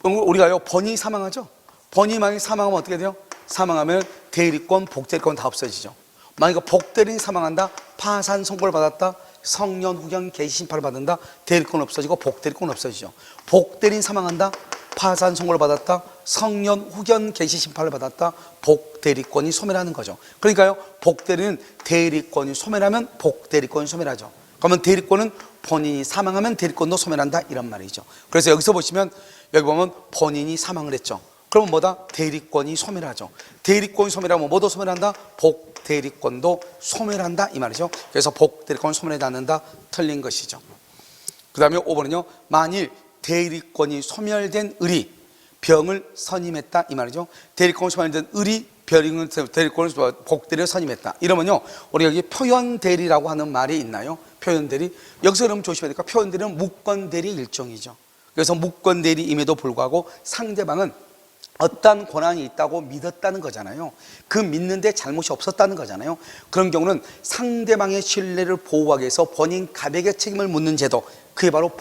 우리가요, 본인이 사망하죠. 본인이 만약에 사망하면 어떻게 돼요? 사망하면 대리권, 복대리권 다 없어지죠. 만약에 복대리인이 사망한다, 파산 선고를 받았다, 성년 후견 개시 심판을 받는다, 대리권 없어지고 복대리권 없어지죠. 복대리인 사망한다, 파산 선고를 받았다, 성년 후견 개시 심판을 받았다, 복대리권이 소멸하는 거죠. 그러니까요, 복대리는 대리권이 소멸하면 복대리권이 소멸하죠. 그러면 대리권은 본인이 사망하면 대리권도 소멸한다, 이런 말이죠. 그래서 여기서 보시면, 여기 보면 본인이 사망을 했죠. 그러면 뭐다? 대리권이 소멸하죠. 대리권이 소멸하면 뭐도 소멸한다? 복대리권도 소멸한다, 이 말이죠. 그래서 복대리권 소멸하지 않는다, 틀린 것이죠. 그 다음에 5번은요, 만일 대리권이 소멸된 을이 병을 선임했다, 이 말이죠. 대리권이 소멸된 을이 대리권을 복대리를 선임했다. 이러면요, 우리 여기 표현대리라고 하는 말이 있나요? 표현대리. 여기서 그러면 조심해야 되니까 표현대리는 무권대리 일종이죠. 그래서 무권대리임에도 불구하고 상대방은 어떠한 권한이 있다고 믿었다는 거잖아요. 그 믿는데 잘못이 없었다는 거잖아요. 그런 경우는 상대방의 신뢰를 보호하기 위해서 본인 가백의 책임을 묻는 제도, 그게 바로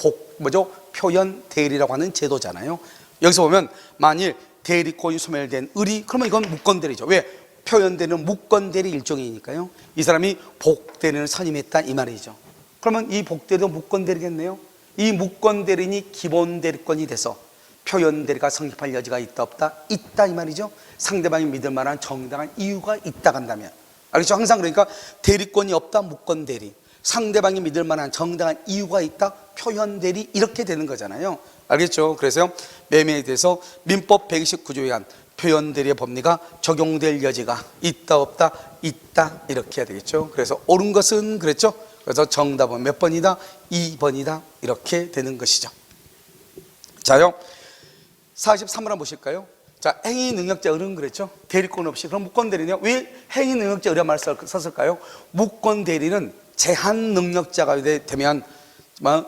표현 대리라고 하는 제도잖아요. 여기서 보면 만일 대리권이 소멸된 의리, 그러면 이건 무권대리죠. 왜? 표현대리는 무권대리 일종이니까요. 이 사람이 복대리를 선임했다 이 말이죠. 그러면 이 복대리도 무권대리겠네요. 이 무권대리인이 기본대리권이 돼서 표현대리가 성립할 여지가 있다 없다? 있다 이 말이죠. 상대방이 믿을 만한 정당한 이유가 있다 간다면. 알겠죠? 항상 그러니까 대리권이 없다 무권대리, 상대방이 믿을 만한 정당한 이유가 있다 표현대리, 이렇게 되는 거잖아요. 알겠죠? 그래서 매매에 대해서 민법 129조에 의한 표현대리의 법리가 적용될 여지가 있다 없다? 있다, 이렇게 해야 되겠죠. 그래서 옳은 것은 그랬죠. 그래서 정답은 몇 번이다? 2번이다, 이렇게 되는 것이죠. 자요, 43번 한번 보실까요? 자, 행위 능력자 의뢰는 그랬죠. 대리권 없이. 그럼 무권대리는요? 왜 행위 능력자 의뢰 말을 썼을까요? 무권대리는 제한 능력자가 되면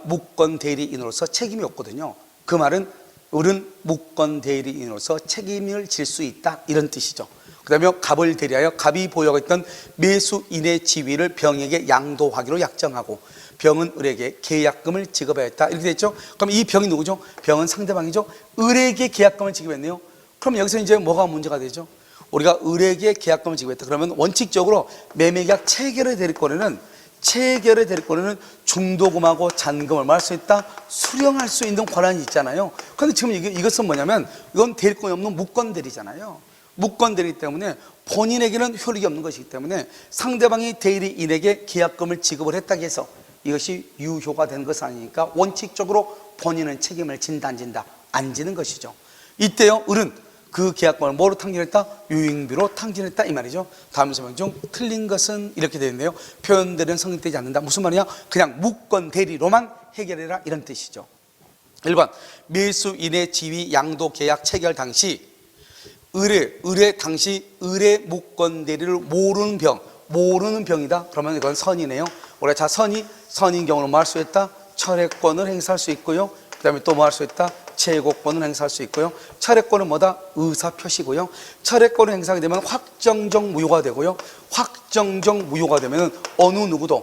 무권대리인으로서 책임이 없거든요. 그 말은 을은 무권대리인으로서 책임을 질 수 있다, 이런 뜻이죠. 그 다음에 갑을 대리하여 갑이 보유하고 있던 매수인의 지위를 병에게 양도하기로 약정하고 병은 을에게 계약금을 지급하였다, 이렇게 됐죠. 그럼 이 병이 누구죠? 병은 상대방이죠. 을에게 계약금을 지급했네요. 그럼 여기서 이제 뭐가 문제가 되죠? 우리가 을에게 계약금을 지급했다 그러면 원칙적으로 매매계약 체결의 대리권에는 중도금하고 잔금을 말 수 있다, 수령할 수 있는 권한이 있잖아요. 그런데 지금 이것은 뭐냐면 이건 대리권이 없는 무권대리잖아요. 무권대리 때문에 본인에게는 효력이 없는 것이기 때문에 상대방이 대리인에게 계약금을 지급을 했다고 해서 이것이 유효가 되는 것은 아니니까 원칙적으로 본인은 책임을 진다 안 진다? 안 지는 것이죠. 이때요, 을은 그 계약금을 뭐로 탕진했다? 유인비로 탕진했다 이 말이죠. 다음 설명 중 틀린 것은 이렇게 되어 있네요. 표현대리는 성립되지 않는다. 무슨 말이냐? 그냥 무권대리로만 해결해라, 이런 뜻이죠. 1번 매수인의 지위 양도 계약 체결 당시 의뢰 당시 의뢰 무권대리를 모르는 병이다. 그러면 이건 선이네요. 우리가 자 선인 경우는 뭐 할 수 있다? 철회권을 행사할 수 있고요. 그 다음에 또 뭐 할 수 있다? 최고권을 행사할 수 있고요. 철회권은 뭐다? 의사표시고요. 철회권을 행사하게 되면 확정적 무효가 되고요. 확정적 무효가 되면 어느 누구도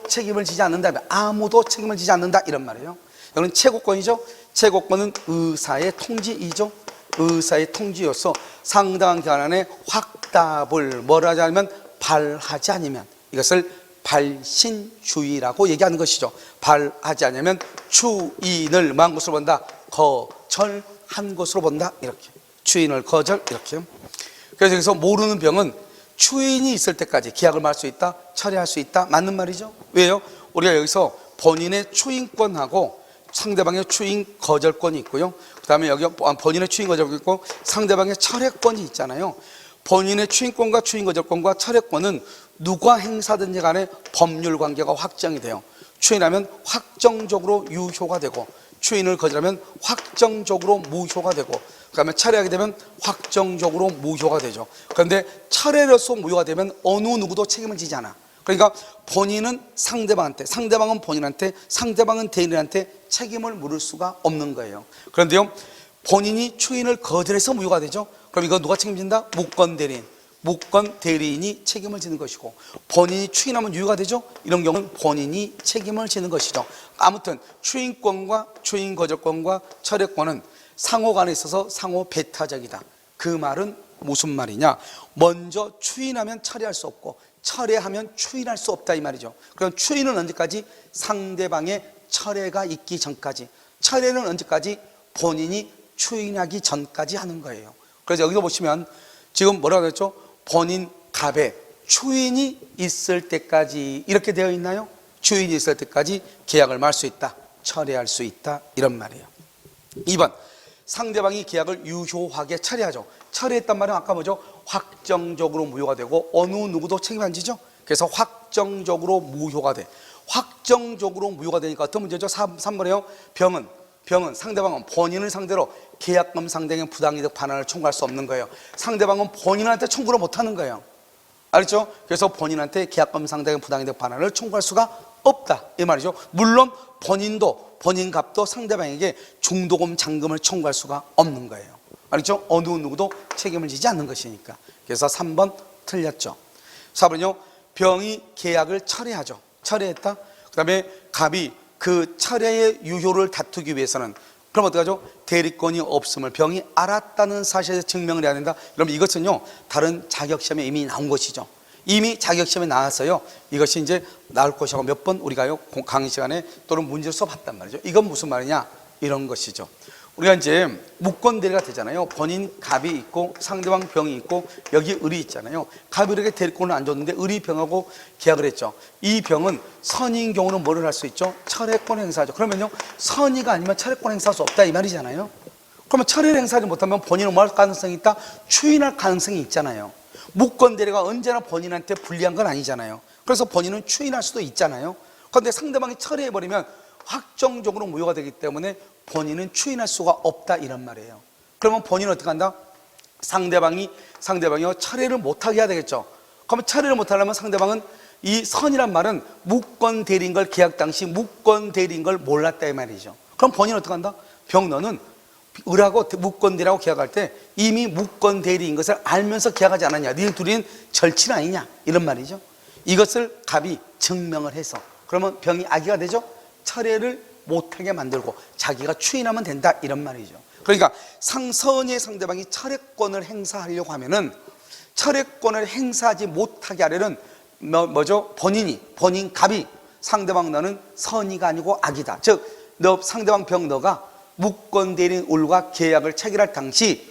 책임을 지지 않는다면 아무도 책임을 지지 않는다, 이런 말이에요. 이거는 최고권이죠. 최고권은 의사의 통지이죠. 의사의 통지로서 상당한 기간 안에 확답을 뭐라 하지 않으면 발하지 않으면 이것을 발신주의라고 얘기하는 것이죠. 발하지 않으면 추인을 만 것으로 본다? 거절한 것으로 본다, 이렇게. 추인을 거절, 이렇게. 그래서 여기서 모르는 병은 추인이 있을 때까지 계약을 말 수 있다, 철회할 수 있다, 맞는 말이죠. 왜요? 우리가 여기서 본인의 추인권하고 상대방의 추인 거절권이 있고요. 그 다음에 여기 본인의 추인 거절권이 있고 상대방의 철회권이 있잖아요. 본인의 추인권과 추인 거절권과 철회권은 누가 행사든지 간에 법률 관계가 확정이 돼요. 추인하면 확정적으로 유효가 되고 추인을 거절하면 확정적으로 무효가 되고 그 다음에 철회하게 되면 확정적으로 무효가 되죠. 그런데 철회로서 무효가 되면 어느 누구도 책임을 지지 않아. 그러니까 본인은 상대방한테, 상대방은 본인한테, 상대방은 대리인한테 책임을 물을 수가 없는 거예요. 그런데요, 본인이 추인을 거절해서 무효가 되죠. 그럼 이거 누가 책임진다? 무권대리인이 책임을 지는 것이고, 본인이 추인하면 유효가 되죠. 이런 경우는 본인이 책임을 지는 것이죠. 아무튼 추인권과 추인 거절권과 철회권은 상호 간에 있어서 상호 배타적이다. 그 말은 무슨 말이냐? 먼저 추인하면 철회할 수 없고 철회하면 추인할 수 없다, 이 말이죠. 그럼 추인은 언제까지? 상대방의 철회가 있기 전까지. 철회는 언제까지? 본인이 추인하기 전까지 하는 거예요. 그래서 여기서 보시면 지금 뭐라고 했죠? 본인 갑에 추인이 있을 때까지 이렇게 되어 있나요? 추인이 있을 때까지 계약을 말 수 있다, 철회할 수 있다, 이런 말이에요. 2번 상대방이 계약을 유효하게 철회하죠. 철회했단 말은 아까 뭐죠? 확정적으로 무효가 되고 어느 누구도 책임 안 지죠. 그래서 확정적으로 무효가 돼. 확정적으로 무효가 되니까 어떤 문제죠? 3번에요. 병은 상대방은 본인을 상대로 계약금 상대의 부당이득 반환을 청구할 수 없는 거예요. 상대방은 본인한테 청구를 못 하는 거예요. 알죠? 그래서 본인한테 계약금 상당의 부당이득 반환을 청구할 수가 없다 이 말이죠. 물론 본인도 본인 값도 상대방에게 중도금 잔금을 청구할 수가 없는 거예요. 알죠? 어느 누구도 책임을 지지 않는 것이니까. 그래서 3번 틀렸죠. 4번은요, 병이 계약을 철회하죠. 철회했다. 그 다음에 갑이 그 철회의 유효를 다투기 위해서는 그럼 어떡하죠? 대리권이 없음을 병이 알았다는 사실에서 증명을 해야 된다. 그럼 이것은요, 다른 자격시험에 이미 나온 것이죠. 이미 자격시험에 나왔어요. 이것이 이제 나올 것이고 몇 번 우리가요, 강의 시간에 또는 문제를 써봤단 말이죠. 이건 무슨 말이냐? 이런 것이죠. 우리가 이제 무권대리가 되잖아요. 본인 갑이 있고 상대방 병이 있고 여기 을이 있잖아요. 갑이 이렇게 대리권을 안 줬는데 을이 병하고 계약을 했죠. 이 병은 선의인 경우는 뭐를 할 수 있죠? 철회권 행사하죠. 그러면요, 선의가 아니면 철회권 행사할 수 없다 이 말이잖아요. 그러면 철회 행사를 못하면 본인은 뭐 할 가능성이 있다? 추인할 가능성이 있잖아요. 무권대리가 언제나 본인한테 불리한 건 아니잖아요. 그래서 본인은 추인할 수도 있잖아요. 그런데 상대방이 철회해버리면 확정적으로 무효가 되기 때문에 본인은 추인할 수가 없다 이런 말이에요. 그러면 본인은 어떻게 한다? 상대방이요, 철회를 못하게 해야 되겠죠. 그러면 철회를 못하려면 상대방은 이 선이란 말은 무권대리인 걸 계약 당시 무권대리인 걸 몰랐다 이 말이죠. 그럼 본인은 어떻게 한다? 병 너는 을하고 무권대리하고 계약할 때 이미 무권대리인 것을 알면서 계약하지 않았냐? 니네 둘이는 절친 아니냐? 이런 말이죠. 이것을 갑이 증명을 해서 그러면 병이 악의가 되죠? 철회를 못하게 만들고 자기가 추인하면 된다 이런 말이죠. 그러니까 선의의 상대방이 철회권을 행사하려고 하면은 철회권을 행사하지 못하게 하려는 뭐죠? 본인 갑이 상대방 너는 선의가 아니고 악이다. 즉 너 상대방 병 너가 무권대리인 을과 계약을 체결할 당시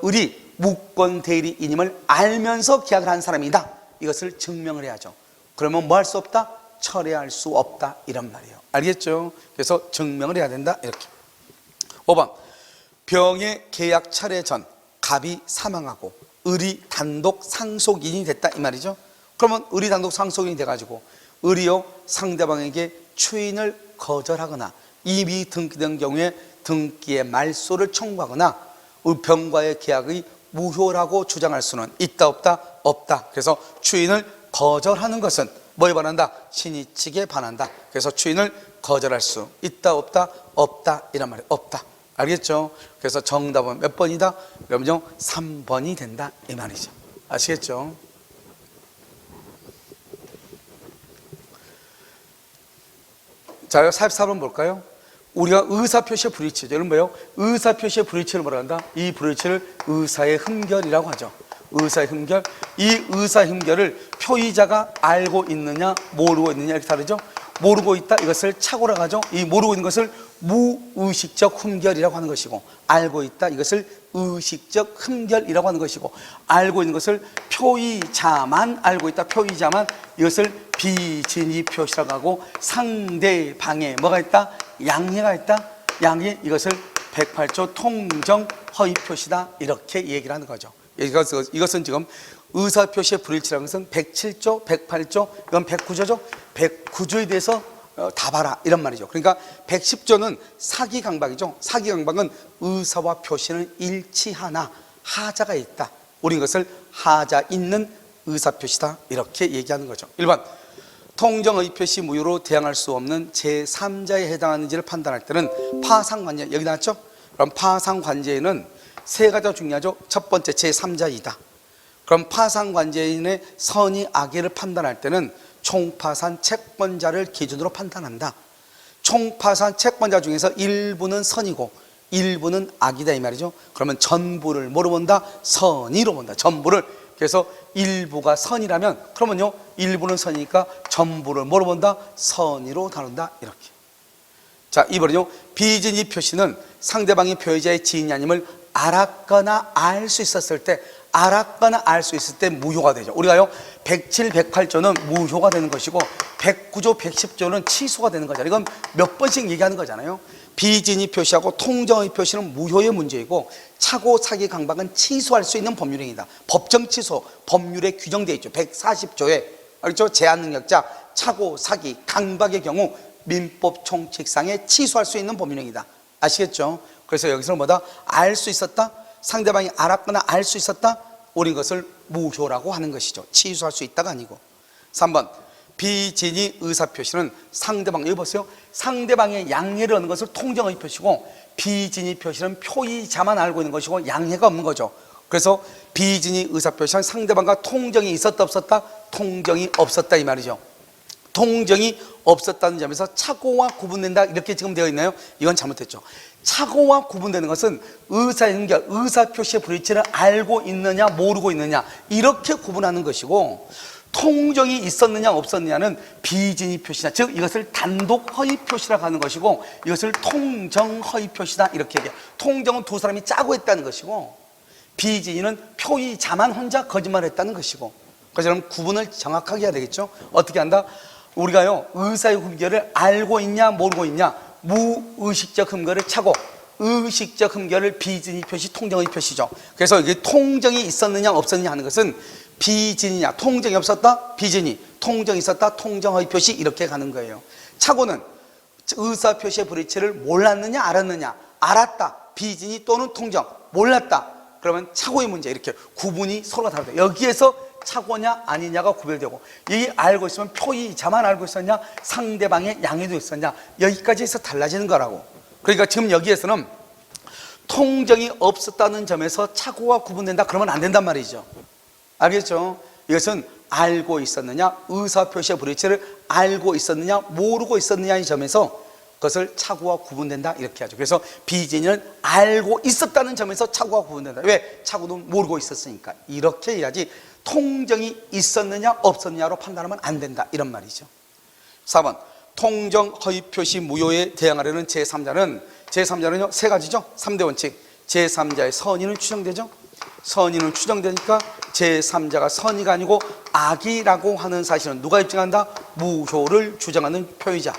을이 무권대리인임을 알면서 계약을 한 사람이다. 이것을 증명을 해야죠. 그러면 뭐 할 수 없다? 철회할 수 없다 이런 말이에요. 알겠죠? 그래서 증명을 해야 된다 이렇게. 5번 병의 계약 철회 전 갑이 사망하고 을이 단독 상속인이 됐다 이 말이죠. 그러면 을이 단독 상속인이 돼가지고 을이요 상대방에게 추인을 거절하거나 이미 등기된 경우에 등기의 말소를 청구하거나 병과의 계약의 무효라고 주장할 수는 있다 없다? 없다. 그래서 추인을 거절하는 것은 뭐에 반한다? 신의칙에 반한다. 그래서 추인을 거절할 수 있다 없다? 없다 이란 말이에요. 없다. 알겠죠? 그래서 정답은 몇 번이다? 그러면요 3번이 된다 이 말이죠. 아시겠죠? 자, 44번 볼까요? 우리가 의사표시의 불일치죠. 이런 뭐예요? 의사표시의 불일치를 뭐라 한다? 이 불일치를 의사의 흠결이라고 하죠. 의사의 흠결. 이 의사의 흠결을 표의자가 알고 있느냐 모르고 있느냐 이렇게 다르죠. 모르고 있다 이것을 착오라고 하죠. 이 모르고 있는 것을 무의식적 흠결이라고 하는 것이고 알고 있다 이것을 의식적 흠결이라고 하는 것이고 알고 있는 것을 표의자만 알고 있다 표의자만 이것을 비진의 표시라고 하고 상대방에 뭐가 있다? 양해가 있다. 양해 이것을 108조 통정 허위 표시다 이렇게 얘기를 하는 거죠. 이것은 지금 의사표시의 불일치라는 것은 107조, 108조, 이건 109조죠. 109조에 대해서 다 봐라 이런 말이죠. 그러니까 110조는 사기강박이죠. 사기강박은 의사와 표시는 일치하나 하자가 있다. 우린 이것을 하자 있는 의사표시다 이렇게 얘기하는 거죠. 1번 통정의표시 무효로 대항할 수 없는 제3자에 해당하는지를 판단할 때는 파상관제 여기 나왔죠? 그럼 파상관제에는 세 가지가 중요하죠. 첫 번째 제3자이다. 그럼 파상관제인의 선의 악의를 판단할 때는 총파산 채권자를 기준으로 판단한다. 총파산 채권자 중에서 일부는 선이고 일부는 악이다 이 말이죠. 그러면 전부를 뭐로 본다? 선의로 본다. 전부를. 그래서 일부가 선이라면 그러면요 일부는 선이니까 전부를 뭐로 본다? 선의로 다룬다 이렇게. 자, 이번에요 비진의 표시는 상대방이 표의자의 지인이 아님을 알았거나 알 수 있었을 때 알았거나 알 수 있을 때 무효가 되죠. 우리가요 107, 108조는 무효가 되는 것이고 109조, 110조는 취소가 되는 거잖아요. 이건 몇 번씩 얘기하는 거잖아요. 비진의 표시하고 통정의 표시는 무효의 문제이고 착오, 사기, 강박은 취소할 수 있는 법률행위다. 법정 취소, 법률에 규정되어 있죠. 140조에 알죠? 제한능력자, 착오, 사기, 강박의 경우 민법 총칙상에 취소할 수 있는 법률행위다. 아시겠죠? 그래서 여기서는 뭐다? 알 수 있었다? 상대방이 알았거나 알 수 있었다? 옳은 것을 무효라고 하는 것이죠. 취소할 수 있다가 아니고. 3번 비진의 의사표시는 상대방, 여기 보세요. 상대방의 양해를 얻는 것을 통정의 표시고, 비진의 표시는 표의자만 알고 있는 것이고 양해가 없는 거죠. 그래서 비진의 의사표시는 상대방과 통정이 있었다 없었다? 통정이 없었다 이 말이죠. 통정이 없었다는 점에서 착오와 구분된다 이렇게 지금 되어 있나요? 이건 잘못됐죠. 착오와 구분되는 것은 의사연결, 의사표시의 불일치를 알고 있느냐 모르고 있느냐 이렇게 구분하는 것이고, 통정이 있었느냐 없었느냐는 비진의 표시다, 즉 이것을 단독 허위 표시라고 하는 것이고, 이것을 통정 허위 표시다 이렇게 얘기해요. 통정은 두 사람이 짜고 했다는 것이고, 비진의는 표의자만 혼자 거짓말했다는 것이고. 그래서 여러분 구분을 정확하게 해야 되겠죠. 어떻게 한다? 우리가요 의사의 흠결을 알고 있냐 모르고 있냐, 무의식적 흠결을 차고 의식적 흠결을 비진의 표시, 통정의 표시죠. 그래서 이게 통정이 있었느냐 없었느냐 하는 것은 비진이냐, 통정이 없었다 비진이, 통정이 있었다 통정의 표시 이렇게 가는 거예요. 착오는 의사 표시의 불일치를 몰랐느냐 알았느냐, 알았다 비진이 또는 통정, 몰랐다 그러면 착오의 문제, 이렇게 구분이 서로가 다르다. 여기에서 착오냐 아니냐가 구별되고, 이 알고 있으면 표의자만 알고 있었냐 상대방의 양해도 있었냐, 여기까지 해서 달라지는 거라고. 그러니까 지금 여기에서는 통정이 없었다는 점에서 착오가 구분된다 그러면 안 된단 말이죠. 알겠죠? 이것은 알고 있었느냐, 의사표시의 불일치를 알고 있었느냐 모르고 있었느냐 이 점에서 그것을 착오와 구분된다 이렇게 하죠. 그래서 비진의는 알고 있었다는 점에서 착오와 구분된다. 왜? 착오는 모르고 있었으니까. 이렇게 해야지 통정이 있었느냐 없었느냐로 판단하면 안 된다 이런 말이죠. 4번 통정 허위 표시 무효에 대항하려는 제3자는요 세 가지죠. 3대 원칙. 제3자의 선의는 추정되죠. 선의는 추정되니까 제3자가 선의가 아니고 악이라고 하는 사실은 누가 입증한다? 무효를 주장하는 표의자,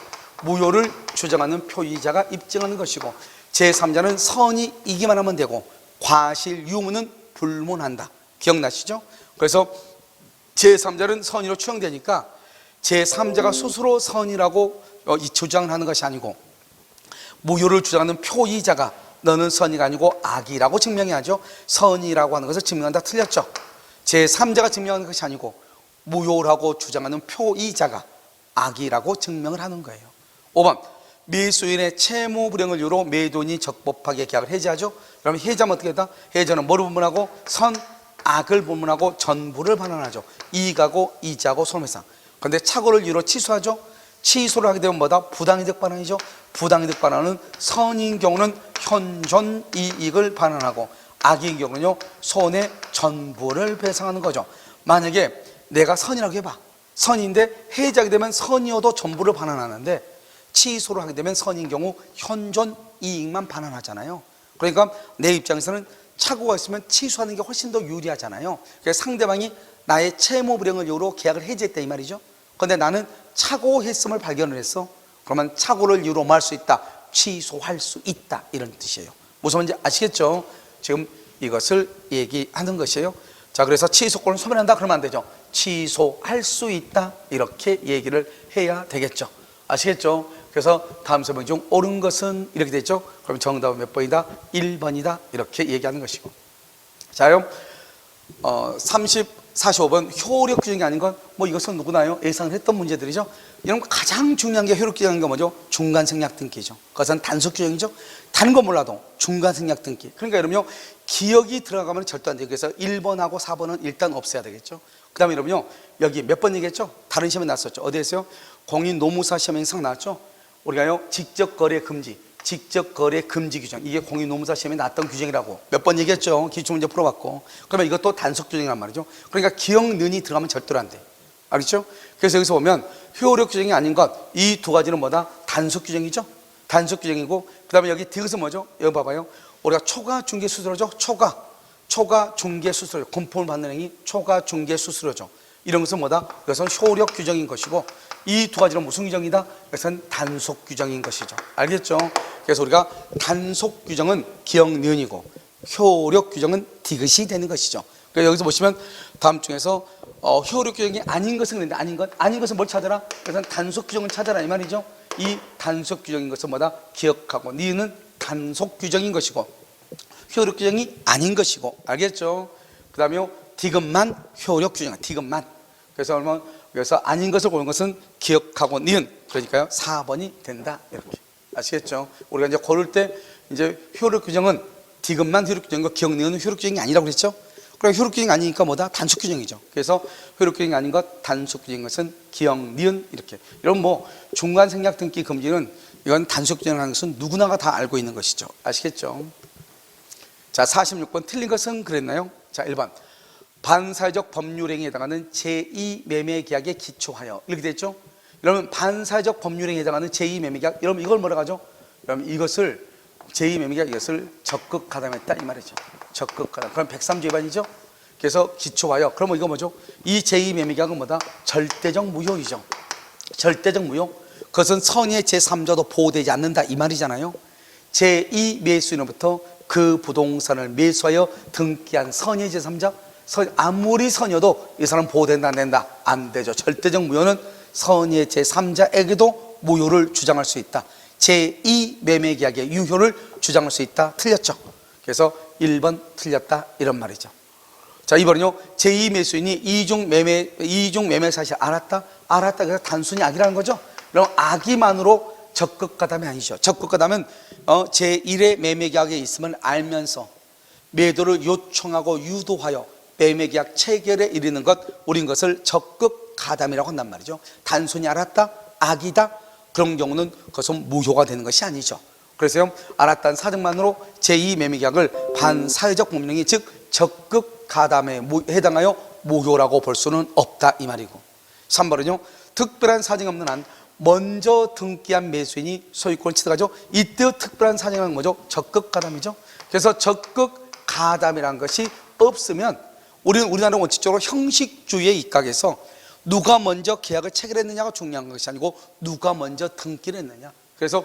무효를 주장하는 표의자가 입증하는 것이고, 제3자는 선의이기만 하면 되고 과실 유무는 불문한다. 기억나시죠? 그래서 제3자는 선의로 추정되니까 제3자가 스스로 선의라고 주장을 하는 것이 아니고, 무효를 주장하는 표의자가 너는 선의가 아니고 악이라고 증명해야죠. 선의라고 하는 것을 증명한다 틀렸죠. 제3자가 증명하는 것이 아니고 무효라고 주장하는 표의자가 악이라고 증명을 하는 거예요. 5번 매수인의 채무 불행을 이유로 매도인이 적법하게 계약을 해지하죠. 그러면 해지하면 어떻게 된다? 해지는 뭐를 분문하고? 선, 악을 분문하고 전부를 반환하죠. 이익하고 이자하고 손해상. 그런데 착오를 이유로 취소하죠. 취소를 하게 되면 뭐다? 부당이득 반환이죠. 부당이득 반환은 선인 경우는 현존 이익을 반환하고, 악인 경우는요 손해 전부를 배상하는 거죠. 만약에 내가 선이라고 해봐. 선인데 해지하게 되면 선이어도 전부를 반환하는데, 취소를 하게 되면 선인 경우 현존 이익만 반환하잖아요. 그러니까 내 입장에서는 착오가 있으면 취소하는 게 훨씬 더 유리하잖아요. 그래서 상대방이 나의 채무 불행을 이유로 계약을 해지했다 이 말이죠. 그런데 나는 착오했음을 발견을 했어. 그러면 착오를 이유로 뭐 할 수 있다? 취소할 수 있다 이런 뜻이에요. 무슨 말인지 아시겠죠? 지금 이것을 얘기하는 것이에요. 자, 그래서 취소권을 소멸한다 그러면 안 되죠. 취소할 수 있다 이렇게 얘기를 해야 되겠죠. 아시겠죠? 그래서 다음 설명 중 옳은 것은 이렇게 되죠. 그럼 정답은 몇 번이다? 1번이다 이렇게 얘기하는 것이고. 자요 45번 효력 규정이 아닌 건 뭐 이것은 누구나요? 예상을 했던 문제들이죠. 이런 가장 중요한 게 효력 규정인 게 뭐죠? 중간 생략 등기죠. 그것은 단속 규정이죠. 다른 건 몰라도 중간 생략 등기. 그러니까 여러분요 기억이 들어가면 절대 안 돼요. 그래서 1번하고 4번은 일단 없애야 되겠죠. 그 다음에 여러분요 여기 몇 번 얘기했죠? 다른 시험에 나왔었죠. 어디에서요? 공인노무사 시험에 항상 나왔죠. 우리가요 직접 거래 금지, 직접 거래 금지 규정, 이게 공인노무사 시험에 나왔던 규정이라고 몇 번 얘기했죠. 기출문제 풀어봤고. 그러면 이것도 단속 규정이란 말이죠. 그러니까 기억는이 들어가면 절대로 안 돼. 알겠죠? 그래서 여기서 보면 효력 규정이 아닌 것, 이 두 가지는 뭐다? 단속 규정이죠. 단속 규정이고, 그 다음에 여기 디귿은 뭐죠? 여기 봐봐요. 우리가 초과 중개 수수료죠. 초과 중개 수수료, 금품을 받는 행위 초과 중개 수수료죠. 이런 것은 뭐다? 이것은 효력 규정인 것이고, 이 두 가지는 무슨 규정이다? 이것은 단속 규정인 것이죠. 알겠죠? 그래서 우리가 단속 규정은 기억니은이고 효력 규정은 디귿이 되는 것이죠. 그래서 여기서 보시면 다음 중에서 효력 규정이 아닌 것은 그런데 아닌 것은 뭘 찾아라? 그래서 단속 규정을 찾아라 이 말이죠. 이 단속 규정인 것은 뭐다? 기억하고 니은은 단속 규정인 것이고 효력 규정이 아닌 것이고. 알겠죠? 그 다음에 디귿만 효력 규정이야. 디귿만. 그래서 아닌 것을 고른 것은 기억하고 니은. 그러니까요 4번이 된다. 이렇게 아시겠죠? 우리가 이제 고를 때 이제 효력 규정은 디귿만 효력 규정이고 기억 니은은 효력 규정이 아니라고 그랬죠? 그럼 효력 규정이 아니니까 뭐다? 단수 규정이죠. 그래서 효력 규정이 아닌 것, 단수 규정인 것은 기억 니은 이렇게. 이런 뭐 중간 생략 등기 금지는 이건 단수 규정이라는 것은 누구나가 다 알고 있는 것이죠. 아시겠죠? 자, 46번 틀린 것은 그랬나요? 자, 1번 반사회적 법률행위에 해당하는 제2매매계약에 기초하여 이렇게 됐죠? 여러분 반사회적 법률행위에 해당하는 제2매매계약, 여러분 이걸 뭐라고 하죠? 여러분 이것을 제2매매계약 이것을 적극 가담했다 이 말이죠. 적극 가담. 그럼 103조 위반이죠? 그래서 기초하여. 그러면 이거 뭐죠? 이 제2매매계약은 뭐다? 절대적 무효이죠. 절대적 무효. 그것은 선의의 제3자도 보호되지 않는다 이 말이잖아요. 제2매수인으로부터 그 부동산을 매수하여 등기한 선의의 제3자, 아무리 선여도 이 사람 보호된다 안 된다? 안 되죠. 절대적 무효는 선의의 제3자에게도 무효를 주장할 수 있다. 제2매매계약의 유효를 주장할 수 있다. 틀렸죠. 그래서 1번 틀렸다 이런 말이죠. 자, 2번은요 제2매수인이 이중 매매 사실 알았다? 알았다. 그래서 단순히 악이라는 거죠. 그럼 악의만으로 적극가담이 아니죠. 적극가담은 제1의 매매계약에 있음을 알면서 매도를 요청하고 유도하여 매매계약 체결에 이르는 것, 우린 것을 적극가담이라고 한단 말이죠. 단순히 알았다, 악이다, 그런 경우는 그것은 무효가 되는 것이 아니죠. 그래서요 알았다는 사정만으로 제2매매계약을 반사회적 법률행위 즉 적극가담에 해당하여 무효라고 볼 수는 없다 이 말이고. 3번은요 특별한 사정이 없는 한 먼저 등기한 매수인이 소유권을 취득하죠. 이때 특별한 사정은 뭐죠? 적극가담이죠. 그래서 적극가담이라는 것이 없으면 우리나라 원칙적으로 형식주의에 입각해서 누가 먼저 계약을 체결했느냐가 중요한 것이 아니고 누가 먼저 등기를 했느냐. 그래서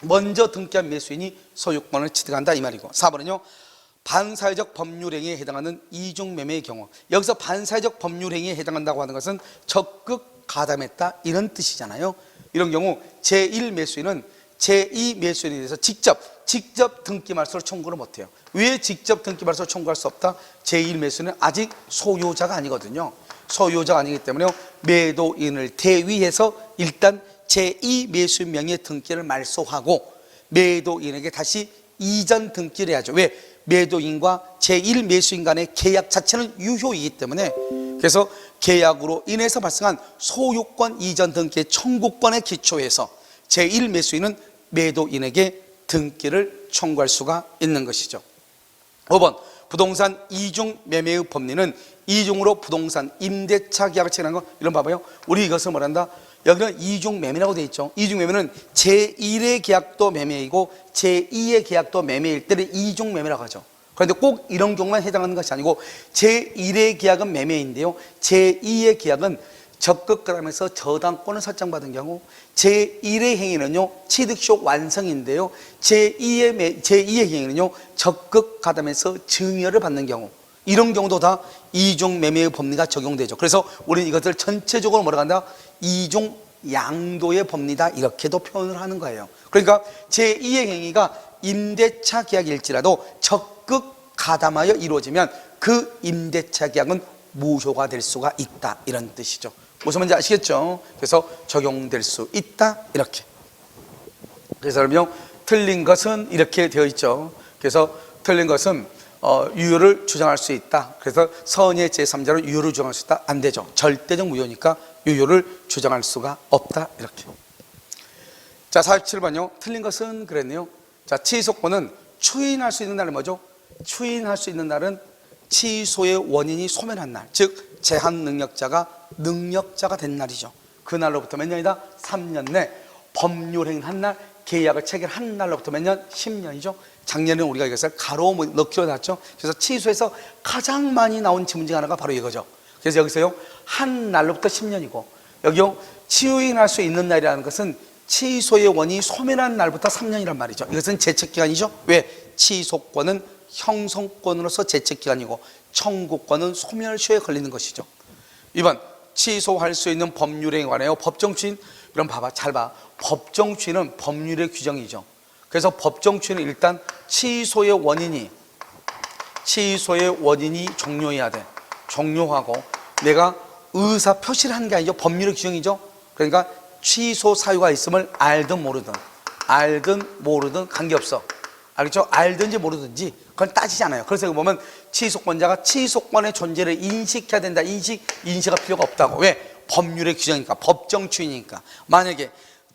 먼저 등기한 매수인이 소유권을 취득한다 이 말이고. 4번은요 반사회적 법률행위에 해당하는 이중매매의 경우, 여기서 반사회적 법률행위에 해당한다고 하는 것은 적극가담했다 이런 뜻이잖아요. 이런 경우 제1매수인은 제2매수인에 대해서 직접 등기 말소를 청구를 못해요. 왜 직접 등기 말소를 청구할 수 없다? 제1매수인은 아직 소유자가 아니거든요. 소유자가 아니기 때문에 매도인을 대위해서 일단 제2매수인 명의의 등기를 말소하고 매도인에게 다시 이전 등기를 해야죠. 왜? 매도인과 제1매수인 간의 계약 자체는 유효이기 때문에. 그래서 계약으로 인해서 발생한 소유권 이전 등기의 청구권에 기초해서 제1매수인은 매도인에게 등기를 청구할 수가 있는 것이죠. 5번 부동산 이중매매의 법리는 이중으로 부동산 임대차 계약을 체결하는 거. 이런 봐봐요. 우리 이것을 뭐란다? 여기는 이중매매라고 되어 있죠. 이중매매는 제1의 계약도 매매이고 제2의 계약도 매매일 때를 이중매매라고 하죠. 그런데 꼭 이런 경우만 해당하는 것이 아니고 제1의 계약은 매매인데요 제2의 계약은 적극가담에서 저당권을 설정받은 경우, 제1의 행위는요 취득시효 완성인데요 제2의 행위는요 적극가담에서 증여를 받는 경우, 이런 경우도 다 이중매매의 법리가 적용되죠. 그래서 우리는 이것을 전체적으로 뭐라고 한다? 이중양도의 법리다 이렇게도 표현을 하는 거예요. 그러니까 제2의 행위가 임대차 계약일지라도 적극가담하여 이루어지면 그 임대차 계약은 무효가 될 수가 있다 이런 뜻이죠. 무슨 말인지 아시겠죠? 그래서 적용될 수 있다 이렇게. 그래서 그러면 틀린 것은 이렇게 되어 있죠. 그래서 틀린 것은 유효를 주장할 수 있다. 그래서 선의 제3자로 유효를 주장할 수 있다. 안 되죠. 절대적 무효니까 유효를 주장할 수가 없다 이렇게. 자, 47번요 틀린 것은 그랬네요. 자, 취소권은 추인할 수 있는 날은 뭐죠? 추인할 수 있는 날은 취소의 원인이 소멸한 날, 즉 제한 능력자가 된 날이죠. 그 날로부터 몇 년이다? 3년 내 법률행위 한 날, 계약을 체결한 날로부터 몇 년? 10년이죠. 작년에 우리가 이것을 가로 넣기로 했죠. 그래서 취소에서 가장 많이 나온 지문 중 하나가 바로 이거죠. 그래서 여기서요 한 날로부터 10년이고, 여기요 추인할 수 있는 날이라는 것은 취소의 원인이 소멸한 날부터 3년이란 말이죠. 이것은 제척기간이죠. 왜? 취소권은 형성권으로서 제척기간이고 청구권은 소멸시효에 걸리는 것이죠. 2번 취소할 수 있는 법률에 관하여 법정추인. 그럼 봐봐, 잘 봐. 법정추인은 법률의 규정이죠. 그래서 법정추인은 일단 취소의 원인이 종료해야 돼. 종료하고 내가 의사 표시를 하는 게 아니죠. 법률의 규정이죠. 그러니까 취소 사유가 있음을 알든 모르든 관계없어. 알겠죠? 알든지 모르든지 그건 따지지 않아요. 그래서 보면 취소권자가 취소권의 존재를 인식해야 된다. 인식할 필요가 없다고. 왜? 법률의 규정이니까, 법정 추인이니까. 만약에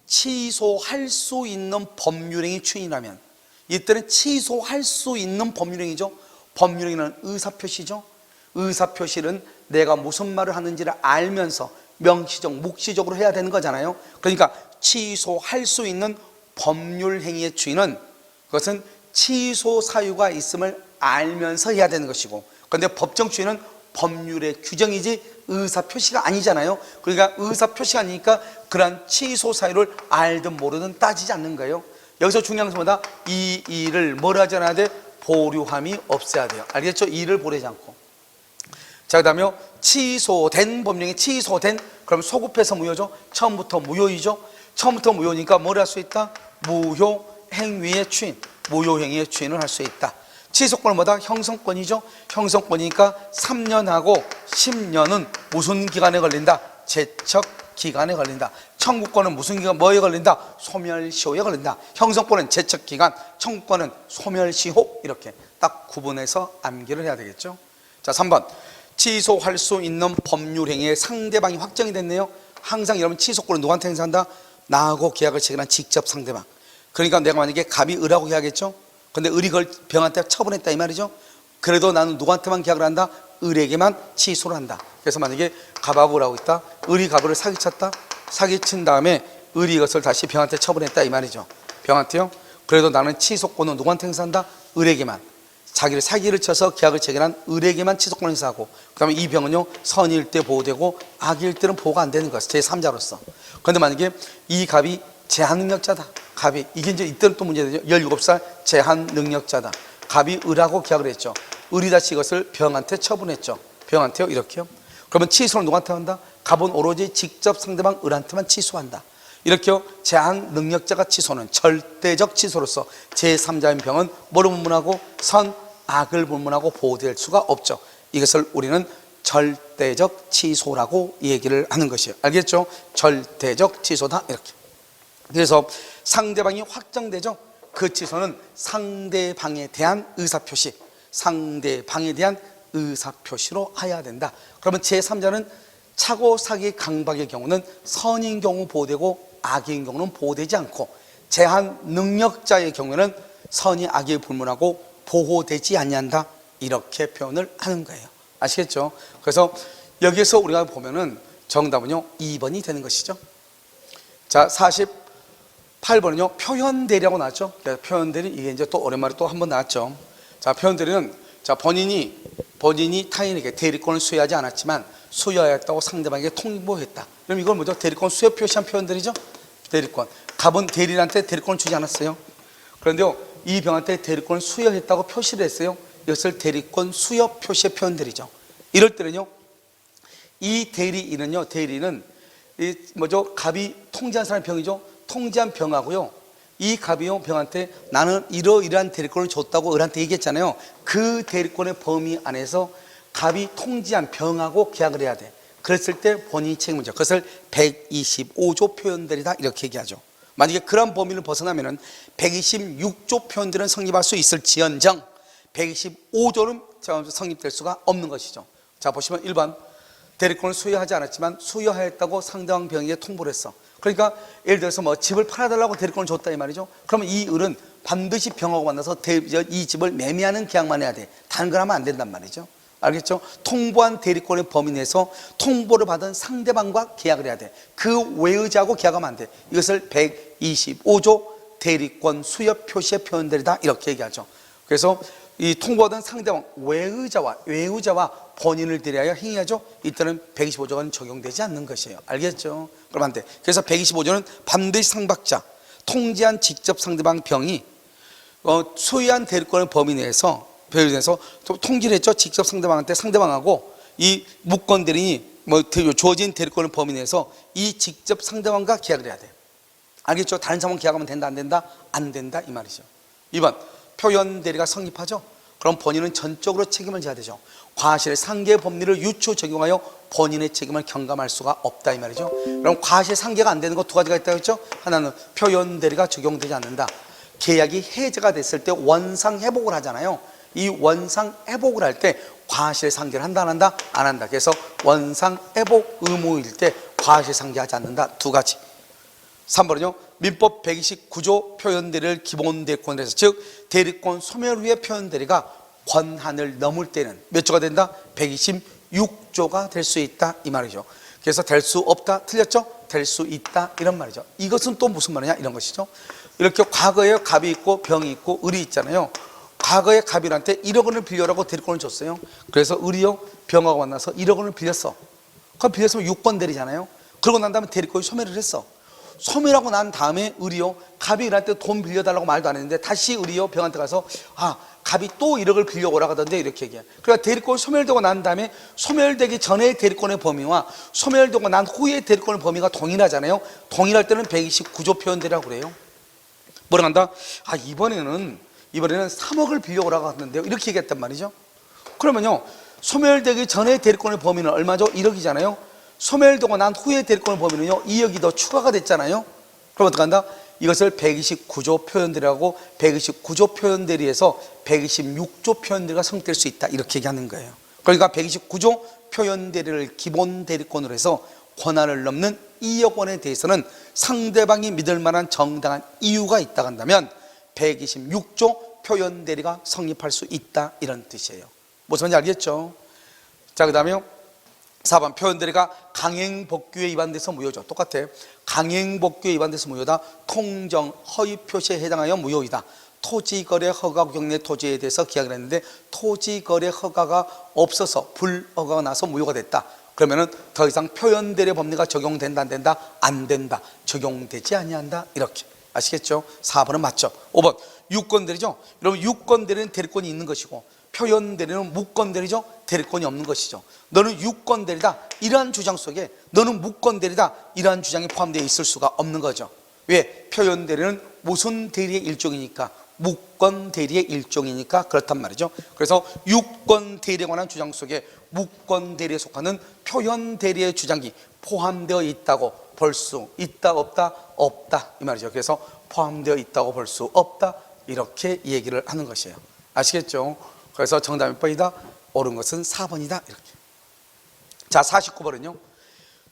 취소할 수 있는 법률행위 추인이라면 이때는 취소할 수 있는 법률행위죠. 법률행위는 의사표시죠. 의사표시는 내가 무슨 말을 하는지를 알면서 명시적, 묵시적으로 해야 되는 거잖아요. 그러니까 취소할 수 있는 법률행위의 추인은 그것은 취소 사유가 있음을 알면서 해야 되는 것이고, 그런데 법정 추인은 법률의 규정이지 의사표시가 아니잖아요. 그러니까 의사표시가 아니니까 그러한 취소 사유를 알든 모르든 따지지 않는 거예요. 여기서 중요한 것은 뭐다? 이 일을 뭘 하지 않아야 돼? 보류함이 없어야 돼요. 알겠죠? 이 일을 보내지 않고. 자, 그 다음에 취소된 법령이 취소된, 그럼 소급해서 무효죠. 처음부터 무효이죠. 처음부터 무효니까 뭘 할 수 있다? 무효 행위의 추인, 무효 행위의 추인을 할 수 있다. 취소권은 뭐다? 형성권이죠. 형성권이니까 3년하고 10년은 무슨 기간에 걸린다? 제척 기간에 걸린다. 청구권은 무슨 기간, 뭐에 걸린다? 소멸시효에 걸린다. 형성권은 제척 기간, 청구권은 소멸시효. 이렇게 딱 구분해서 암기를 해야 되겠죠. 자, 3번. 취소할 수 있는 법률행위의 상대방이 확정이 됐네요. 항상 여러분 취소권은 누구한테 행사한다? 나하고 계약을 체결한 직접 상대방. 그러니까 내가 만약에 갑이 을하고 계약했죠. 근데 을이 그걸 병한테 처분했다 이 말이죠. 그래도 나는 누구한테만 계약을 한다? 을에게만 취소를 한다. 그래서 만약에 갑하고 을하고 있다. 을이 갑을 사기쳤다. 사기친 다음에 을이 이것을 다시 병한테 처분했다 이 말이죠. 병한테요. 그래도 나는 취소권은 누구한테 행사한다? 을에게만. 자기를 사기를 쳐서 계약을 체결한 을에게만 취소권을 행사하고, 그 다음에 이 병은요 선일 때 보호되고 악일 때는 보호가 안 되는 것이 제3자로서. 그런데 만약에 이 갑이 제한능력자다. 갑이, 이게 이제 이때는 또 문제되죠. 17살 제한능력자다. 갑이 을하고 계약을 했죠. 을이 다시 이것을 병한테 처분했죠. 병한테요. 이렇게요. 그러면 취소는 누구한테 한다? 갑은 오로지 직접 상대방 을한테만 취소한다. 이렇게요. 제한능력자가 취소는 절대적 취소로서 제3자인 병은 뭐를 불문하고? 선, 악을 불문하고 보호될 수가 없죠. 이것을 우리는 절대적 취소라고 얘기를 하는 것이에요. 알겠죠? 절대적 취소다 이렇게. 그래서 상대방이 확정되죠. 그 취소는 상대방에 대한 의사표시, 상대방에 대한 의사표시로 해야 된다. 그러면 제3자는 차고 사기 강박의 경우는 선인 경우 보호되고 악인 경우는 보호되지 않고, 제한 능력자의 경우에는 선이 악에 불문하고 보호되지 아니한다. 이렇게 표현을 하는 거예요. 아시겠죠? 그래서 여기에서 우리가 보면은 정답은요 2번이 되는 것이죠. 자, 48번은요 표현대리라고 나왔죠. 표현대리, 이게 이제 또 오랜만에 또 한 번 나왔죠. 자, 표현대리는 자 본인이 타인에게 대리권을 수여하지 않았지만 수여했다고 상대방에게 통보했다. 그럼 이걸 뭐죠? 대리권 수여 표시한 표현들이죠. 대리권. 갑은 대리인한테 대리권을 주지 않았어요. 그런데요 이 병한테 대리권을 수여했다고 표시를 했어요. 이것을 대리권 수여 표시의 표현들이죠. 이럴 때는요 이 대리인은요, 대리인은 이 뭐죠? 갑이 통지한 사람의 병이죠. 통지한 병하고요, 이 갑이요 병한테 나는 이러이러한 대리권을 줬다고 을한테 얘기했잖아요. 그 대리권의 범위 안에서 갑이 통지한 병하고 계약을 해야 돼. 그랬을 때 본인이 책임을 져. 그것을 125조 표현들이다 이렇게 얘기하죠. 만약에 그런 범위를 벗어나면은 126조 표현들은 성립할 수 있을지언정 125조는 성립될 수가 없는 것이죠. 자, 보시면 1번. 대리권을 수여하지 않았지만 수여하였다고 상대방 병에게 통보를 했어. 그러니까 예를 들어서 뭐 집을 팔아달라고 대리권을 줬다 이 말이죠. 그러면 이 을은 반드시 병하고 만나서 이 집을 매매하는 계약만 해야 돼. 다른 걸 하면 안 된단 말이죠. 알겠죠? 통보한 대리권의 범위 내에서 통보를 받은 상대방과 계약을 해야 돼. 그 외의자하고 계약하면 안 돼. 이것을 125조 대리권 수여 표시의 표현들이다 이렇게 얘기하죠. 그래서 이 통보받은 상대방 외의자와 본인을 대리하여 행위하죠. 이때는 125조가 적용되지 않는 것이에요. 알겠죠? 그럼 안 돼. 그래서 125조는 반드시 상박자, 통지한 직접 상대방 병이 수여한 대리권의 범위 내에서 통지를 했죠. 직접 상대방한테, 상대방하고 이 무권 대리인이 주어진 대리권의 범위 내에서 이 직접 상대방과 계약을 해야 돼. 알겠죠? 다른 사람과 계약하면 된다 안 된다? 안 된다 이 말이죠. 2번. 표현 대리가 성립하죠. 그럼 본인은 전적으로 책임을 져야 되죠. 과실상계 법리를 유추 적용하여 본인의 책임을 경감할 수가 없다 이 말이죠. 그럼 과실상계가 안 되는 거 두 가지가 있다고 했죠. 하나는 표현대리가 적용되지 않는다. 계약이 해제가 됐을 때 원상회복을 하잖아요. 이 원상회복을 할 때 과실상계를 한다 안 한다? 안 한다. 그래서 원상회복 의무일 때 과실상계하지 않는다. 두 가지. 3번은요. 민법 129조 표현대리를 기본대리권에서 즉 대리권 소멸 후에 표현대리가 권한을 넘을 때는 몇 조가 된다? 126조가 될 수 있다 이 말이죠. 그래서 될 수 없다 틀렸죠? 될 수 있다 이런 말이죠. 이것은 또 무슨 말이냐 이런 것이죠. 이렇게 과거에 갑이 있고 병이 있고 을이 있잖아요. 과거에 갑이한테 1억 원을 빌려라고 대리권을 줬어요. 그래서 을이요 병하고 만나서 1억 원을 빌렸어. 그럼 빌렸으면 6번 대리잖아요. 그러고 난 다음에 대리권이 소멸을 했어. 소멸하고 난 다음에 을이요 갑이 을한테 돈 빌려달라고 말도 안 했는데 다시 을이요 병한테 가서 갑이 또 1억을 빌려오라 하던데 이렇게 얘기해. 그러니까 대리권이 소멸되고 난 다음에 소멸되기 전에 대리권의 범위와 소멸되고 난 후에 대리권의 범위가 동일하잖아요. 동일할 때는 129조 표현대리라고 그래요. 뭐라 한다? 이번에는 3억을 빌려오라고 하는데요 이렇게 얘기했단 말이죠. 그러면요 소멸되기 전에 대리권의 범위는 얼마죠? 1억이잖아요. 소멸되고 난 후에 대리권의 범위는요 2억이 더 추가가 됐잖아요. 그럼 어떻게 한다? 이것을 129조 표현대리하고 129조 표현대리에서 126조 표현대리가 성립될 수 있다 이렇게 얘기하는 거예요. 그러니까 129조 표현대리를 기본 대리권으로 해서 권한을 넘는 2억 원에 대해서는 상대방이 믿을 만한 정당한 이유가 있다고 한다면 126조 표현대리가 성립할 수 있다 이런 뜻이에요. 무슨 말인지 알겠죠? 자, 그 다음에 4번 표현대리가 강행법규에 위반돼서 무효죠. 똑같아. 강행법규에 위반돼서 무효다. 통정 허위 표시에 해당하여 무효이다. 토지거래 허가 경내 토지에 대해서 계약을 했는데 토지거래 허가가 없어서 불허가가 나서 무효가 됐다. 그러면은 더 이상 표현대리 법리가 적용된다 안 된다? 안 된다. 적용되지 아니한다. 이렇게 아시겠죠? 4번은 맞죠. 5번 유권대리죠. 여러분 유권대리는 대리권이 있는 것이고 표현대리는 무권대리죠. 대리권이 없는 것이죠. 너는 유권대리다 이러한 주장 속에 너는 무권대리다 이러한 주장이 포함되어 있을 수가 없는 거죠. 왜? 표현대리는 무슨 대리의 일종이니까 무권대리의 일종이니까 그렇단 말이죠. 그래서 유권대리에 관한 주장 속에 무권대리에 속하는 표현대리의 주장이 포함되어 있다고 볼 수 있다 없다? 없다 이 말이죠. 그래서 포함되어 있다고 볼 수 없다 이렇게 얘기를 하는 것이에요. 아시겠죠? 그래서 정답이 몇 번이다? 옳은 것은 4번이다 이렇게. 자 49번은요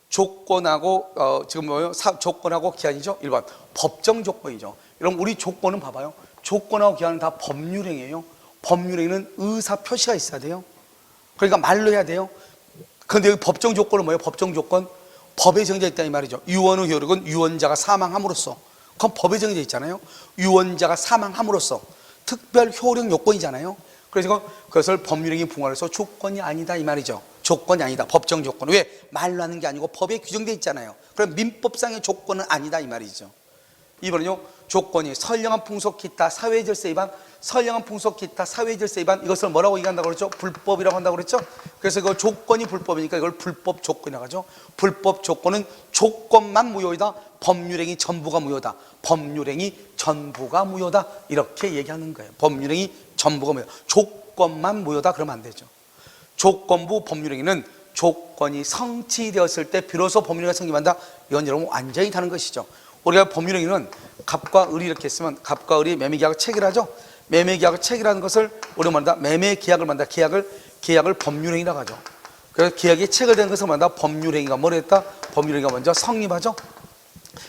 조건하고 지금 뭐예요? 조건하고 기한이죠. 1번 법정 조건이죠. 여러분 우리 조건은 봐봐요. 조건하고 기한은 다 법률행위예요. 법률행위는 의사 표시가 있어야 돼요. 그러니까 말로 해야 돼요. 그런데 여기 법정 조건은 뭐예요? 법정 조건 법에 정해져 있다 이 말이죠. 유언의 효력은 유언자가 사망함으로써. 그건 법에 정해져 있잖아요. 유언자가 사망함으로써 특별 효력 요건이잖아요. 그래서 그것을 법률행위 분할해서 조건이 아니다 이 말이죠. 조건이 아니다. 법정 조건. 왜? 말로 하는 게 아니고 법에 규정되어 있잖아요. 그럼 민법상의 조건은 아니다 이 말이죠. 2번은요 조건이 선량한 풍속 기타 사회질서 위반, 선량한 풍속 기타 사회질서 위반 이것을 뭐라고 얘기한다고 그랬죠? 불법이라고 한다고 그랬죠? 그래서 그 조건이 불법이니까 이걸 불법 조건이라고 하죠. 불법 조건은 조건만 무효이다. 법률행위 전부가 무효다. 법률행위 전부가 무효다. 이렇게 얘기하는 거예요. 법률행위 전부가 무효다. 조건만 무효다 그러면 안 되죠. 조건부 법률행위는 조건이 성취되었을 때 비로소 법률행위가 성립한다. 이건 여러분 완전히 다른 것이죠. 우리가 법률행위는 갑과 을이 이렇게 했으면 갑과 을이 매매계약을 체결하죠. 매매계약을 체결하는 것을 우리가 말한다 매매계약을 만다. 계약을 법률행위라고 하죠. 그래서 계약이 체결된 것을 말한다 법률행위가 뭘 했다? 법률행위가 먼저 성립하죠.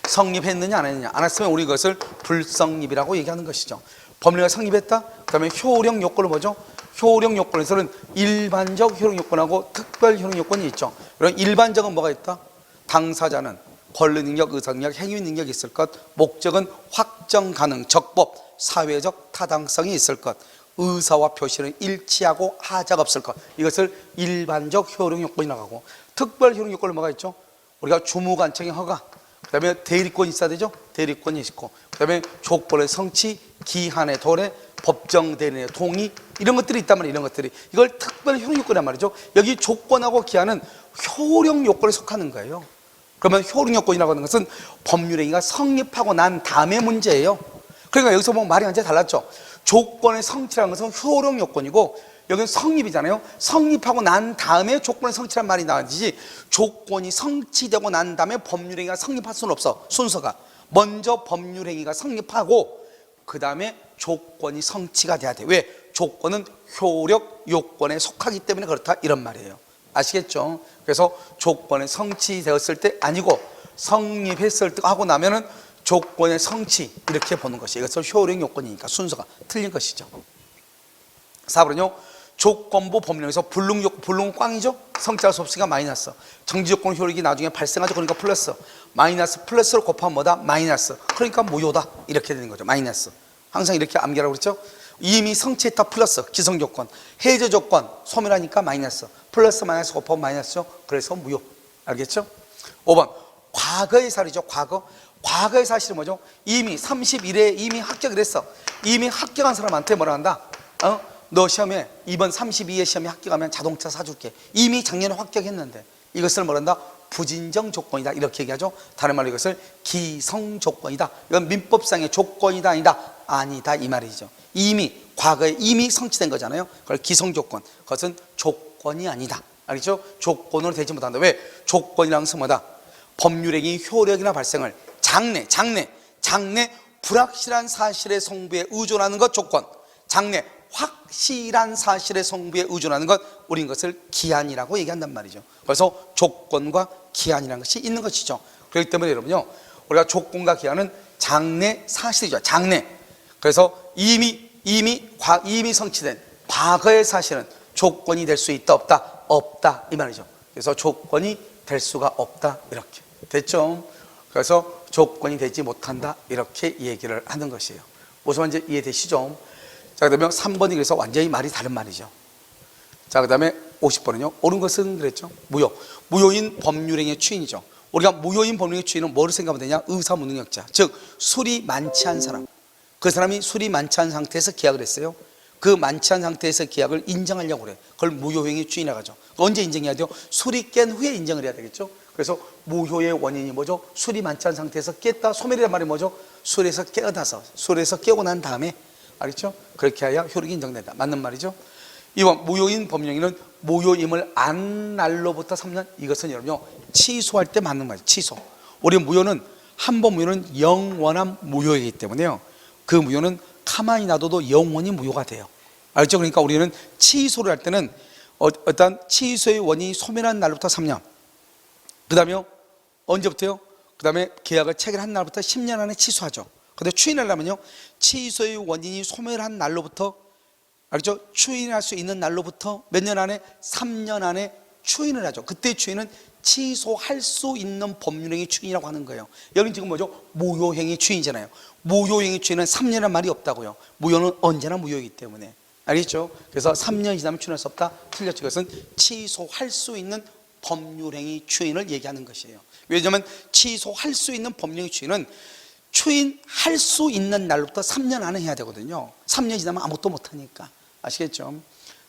성립했느냐 안 했느냐 안 했으면 우리 그것을 불성립이라고 얘기하는 것이죠. 법률행위가 성립했다. 그 다음에 효력 요건을 뭐죠? 효력 요건에서는 일반적 효력 요건하고 특별 효력 요건이 있죠. 이런 일반적은 뭐가 있다? 당사자는 권리 능력, 의사 능력, 행위 능력이 있을 것, 목적은 확정 가능, 적법, 사회적 타당성이 있을 것, 의사와 표시는 일치하고 하자가 없을 것. 이것을 일반적 효력 요건이라고 하고 특별 효력 요건은 뭐가 있죠? 우리가 주무관청의 허가, 그 다음에 대리권이 있어야 되죠. 대리권이 있고 그 다음에 조건의 성취, 기한의 도래, 법정 대리인의 동의 이런 것들이 있단 말이에요. 이런 것들이 이걸 특별 효력 요건이란 말이죠. 여기 조건하고 기한은 효력 요건에 속하는 거예요. 그러면 효력 요건이라고 하는 것은 법률행위가 성립하고 난 다음의 문제예요. 그러니까 여기서 보면 말이 완전히 달랐죠. 조건의 성취라는 것은 효력 요건이고 여기는 성립이잖아요. 성립하고 난 다음에 조건의 성취란 말이 나와야지, 조건이 성취되고 난 다음에 법률행위가 성립할 수는 없어. 순서가 먼저 법률행위가 성립하고 그 다음에 조건이 성취가 돼야 돼. 왜? 조건은 효력 요건에 속하기 때문에 그렇다, 이런 말이에요. 아시겠죠? 그래서 조건이 성취되었을 때 아니고 성립했을 때 하고 나면은 조건의 성취, 이렇게 보는 것이, 이것은 효력 요건이니까 순서가 틀린 것이죠. 4번은요, 조건부 법률에서 불능은 꽝이죠. 성취할 수 없으니까 마이너스. 정지조건 효력이 나중에 발생하죠. 그러니까 플러스. 마이너스 플러스를 곱하면 뭐다? 마이너스. 그러니까 무효다, 이렇게 되는 거죠. 마이너스. 항상 이렇게 암기하라고 그랬죠. 이미 성취했다 플러스 기성조건, 해제조건 소멸하니까 마이너스, 플러스 마이너스 곱하면 마이너스죠. 그래서 무효. 알겠죠? 5번 과거의 사실이죠. 과거의 사실은 뭐죠? 이미 31회에 이미 합격을 했어. 이미 합격한 사람한테 뭐라 한다? 너 시험에 이번 32회 시험에 합격하면 자동차 사줄게. 이미 작년에 합격했는데, 이것을 뭐라 한다? 부진정 조건이다, 이렇게 얘기하죠. 다른 말로 이것을 기성 조건이다. 이건 민법상의 조건이다, 아니다 이 말이죠. 이미 과거에 이미 성취된 거잖아요. 그걸 기성 조건, 그것은 조건이 아니다. 알겠죠? 조건으로 되지 못한다. 왜? 조건이라는 것은 뭐다? 법률행위 효력이나 발생을 장래 불확실한 사실의 성부에 의존하는 것 조건, 장래 확실한 사실의 성부에 의존하는 것, 우린 것을 기한이라고 얘기한단 말이죠. 그래서 조건과 기한이라는 것이 있는 것이죠. 그렇기 때문에 여러분요, 우리가 조건과 기한은 장래 사실이죠. 장래. 그래서 이미 성취된 과거의 사실은 조건이 될 수 있다 없다 이 말이죠. 그래서 조건이 될 수가 없다, 이렇게 됐죠. 그래서 조건이 되지 못한다, 이렇게 얘기를 하는 것이에요. 무슨 말인지 이해되시죠? 자, 그 다음에 3번이 그래서 완전히 말이 다른 말이죠. 자, 그 다음에 50번은요, 옳은 것은 그랬죠. 무효인 법률행위의 추인이죠. 우리가 무효인 법률행위의 추인은 뭐를 생각하면 되냐? 의사무능력자, 즉 술이 많지 않은 사람. 그 사람이 술이 많지 않은 상태에서 계약을 했어요. 그 많지 않은 상태에서 계약을 인정하려고 그래. 그걸 무효행위 추인이라고 하죠. 언제 인정해야 돼요? 술이 깬 후에 인정을 해야 되겠죠. 그래서 무효의 원인이 뭐죠? 술이 많지 않은 상태에서 깼다. 소멸이란 말이 뭐죠? 술에서 깨어나서, 술에서 깨고 난 다음에, 알겠죠? 그렇게 해야 효력이 인정된다. 맞는 말이죠. 이번 무효인 법령에는 무효임을 안 날로부터 3년, 이것은 여러분요, 취소할 때 맞는 말이죠. 취소. 우리 무효는, 한 번 무효는 영원한 무효이기 때문에요, 그 무효는 가만히 놔둬도 영원히 무효가 돼요. 알죠? 그러니까 우리는 취소를 할 때는 어떤 취소의 원인이 소멸한 날로부터 3년, 그 다음에 언제부터요? 그 다음에 계약을 체결한 날부터 10년 안에 취소하죠. 근데 추인하려면요, 취소의 원인이 소멸한 날로부터, 알죠? 추인할 수 있는 날로부터 몇 년 안에? 3년 안에 추인을 하죠. 그때 추인은 취소할 수 있는 법률행위 추인이라고 하는 거예요. 여기는 지금 뭐죠? 무효행위 추인이잖아요. 무효행위 추인은 3년이라는 말이 없다고요. 무효는 언제나 무효이기 때문에. 알겠죠? 그래서 3년 지나면 추인할 수 없다. 틀렸죠. 그것은 취소할 수 있는 법률행위 추인을 얘기하는 것이에요. 왜냐하면 취소할 수 있는 법률행위 추인은 추인할 수 있는 날로부터 3년 안에 해야 되거든요. 3년 지나면 아무것도 못하니까. 아시겠죠?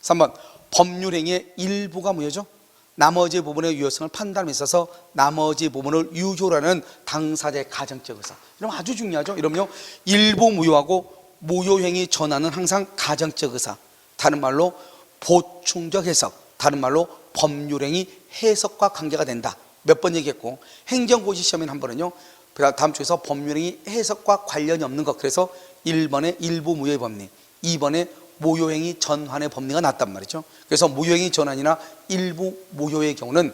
3번 법률행위의 일부가 무효죠. 나머지 부분의 유효성을 판단함에 있어서 나머지 부분을 유효라는 당사자의 가정적 의사, 이러면 아주 중요하죠. 이러면요, 일부 무효하고 무효행위 전환은 항상 가정적 의사, 다른 말로 보충적 해석, 다른 말로 법률행위 해석과 관계가 된다. 몇 번 얘기했고, 행정고시 시험에는 한 번은요, 다음 주에서 법률행위 해석과 관련이 없는 것, 그래서 1번에 일부 무효의 법리, 2번에 무효행위 전환의 법리가 났단 말이죠. 그래서 무효행위 전환이나 일부 무효의 경우는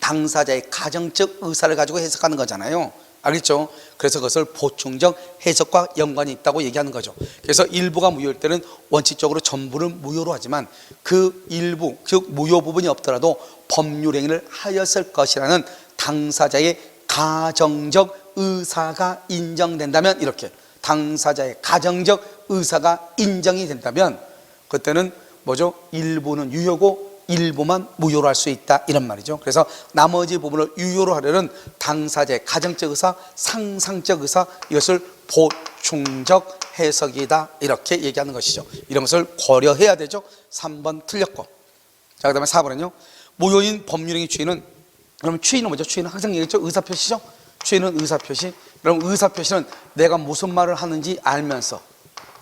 당사자의 가정적 의사를 가지고 해석하는 거잖아요. 알겠죠? 그래서 그것을 보충적 해석과 연관이 있다고 얘기하는 거죠. 그래서 일부가 무효일 때는 원칙적으로 전부를 무효로 하지만 그 일부, 즉 무효 부분이 없더라도 법률행위를 하였을 것이라는 당사자의 가정적 의사가 인정된다면, 이렇게 당사자의 가정적 의사가 인정이 된다면 그때는 뭐죠? 일부는 유효고 일부만 무효로 할 수 있다, 이런 말이죠. 그래서 나머지 부분을 유효로 하려는 당사자의 가정적 의사, 상상적 의사, 이것을 보충적 해석이다, 이렇게 얘기하는 것이죠. 이런 것을 고려해야 되죠. 3번 틀렸고. 자, 그 다음에 4번은요, 무효인 법률행위 추인은, 그러면 추인은 뭐죠? 추인은 항상 얘기했죠. 의사표시죠. 추인은 의사표시. 그럼 의사표시는 내가 무슨 말을 하는지 알면서,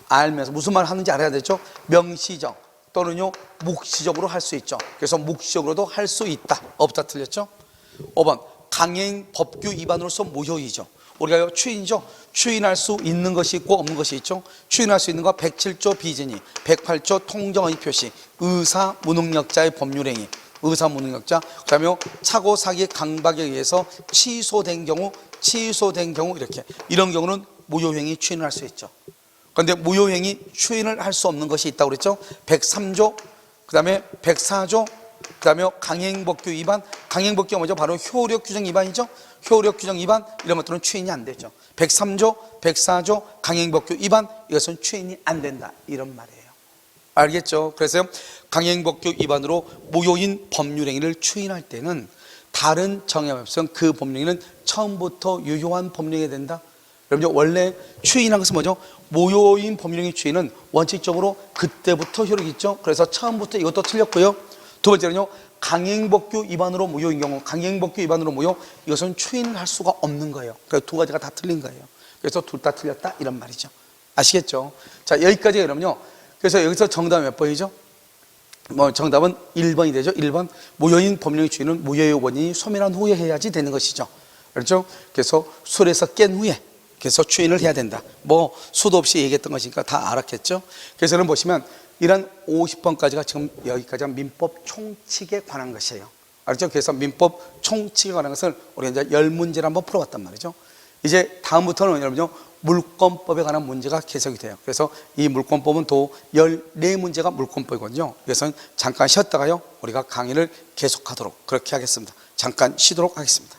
알면서 무슨 말 하는지 알아야 되죠. 명시적 또는요 묵시적으로 할 수 있죠. 그래서 묵시적으로도 할 수 있다. 없다 틀렸죠. 5번 강행 법규 위반으로서 무효이죠. 우리가 추인이죠. 추인할 수 있는 것이 있고 없는 것이 있죠. 추인할 수 있는 거 107조 비진이, 108조 통정의 표시, 의사 무능력자의 법률행위, 의사 무능력자. 그다음에 착오 사기 강박에 의해서 취소된 경우 이렇게 이런 경우는 무효행위 추인을 할 수 있죠. 그런데 무효행위 추인을 할 수 없는 것이 있다고 그랬죠. 103조, 그다음에 104조, 그다음에 강행법규 위반. 강행법규가 뭐죠? 바로 효력 규정 위반이죠. 효력 규정 위반 이런 것들은 추인이 안 되죠. 103조, 104조 강행법규 위반 이것은 추인이 안 된다 이런 말이에요. 알겠죠? 그래서 강행법규 위반으로 무효인 법률행위를 추인할 때는 다른 정황 없으면 그 법률행위는 처음부터 유효한 법률행위가 된다. 여러분 원래 추인한 것은 뭐죠? 무효인 법률행위 추인은 원칙적으로 그때부터 효력이 있죠. 그래서 처음부터 이것도 틀렸고요. 두 번째는요, 강행법규 위반으로 무효인 경우, 강행법규 위반으로 무효, 이것은 추인을 할 수가 없는 거예요. 그래서 두 가지가 다 틀린 거예요. 그래서 둘 다 틀렸다 이런 말이죠. 아시겠죠? 자, 여기까지 그러면요. 그래서 여기서 정답 몇 번이죠? 정답은 1번이 되죠. 1번 무효인 법률행위 추인은 무효의 원인이 소멸한 후에 해야지 되는 것이죠. 그렇죠? 그래서 술에서 깬 후에 그래서 추인을 해야 된다. 수도 없이 얘기했던 것이니까 다 알았겠죠? 그래서 여러분 보시면 이런 50번까지가 지금 여기까지가 민법 총칙에 관한 것이에요. 알죠? 그래서 민법 총칙에 관한 것을 우리가 이제 10문제를 한번 풀어봤단 말이죠. 이제 다음부터는 여러분요, 물권법에 관한 문제가 계속이 돼요. 그래서 이 물권법은 또 14문제가 물권법이거든요. 그래서 잠깐 쉬었다가요, 우리가 강의를 계속하도록 그렇게 하겠습니다. 잠깐 쉬도록 하겠습니다.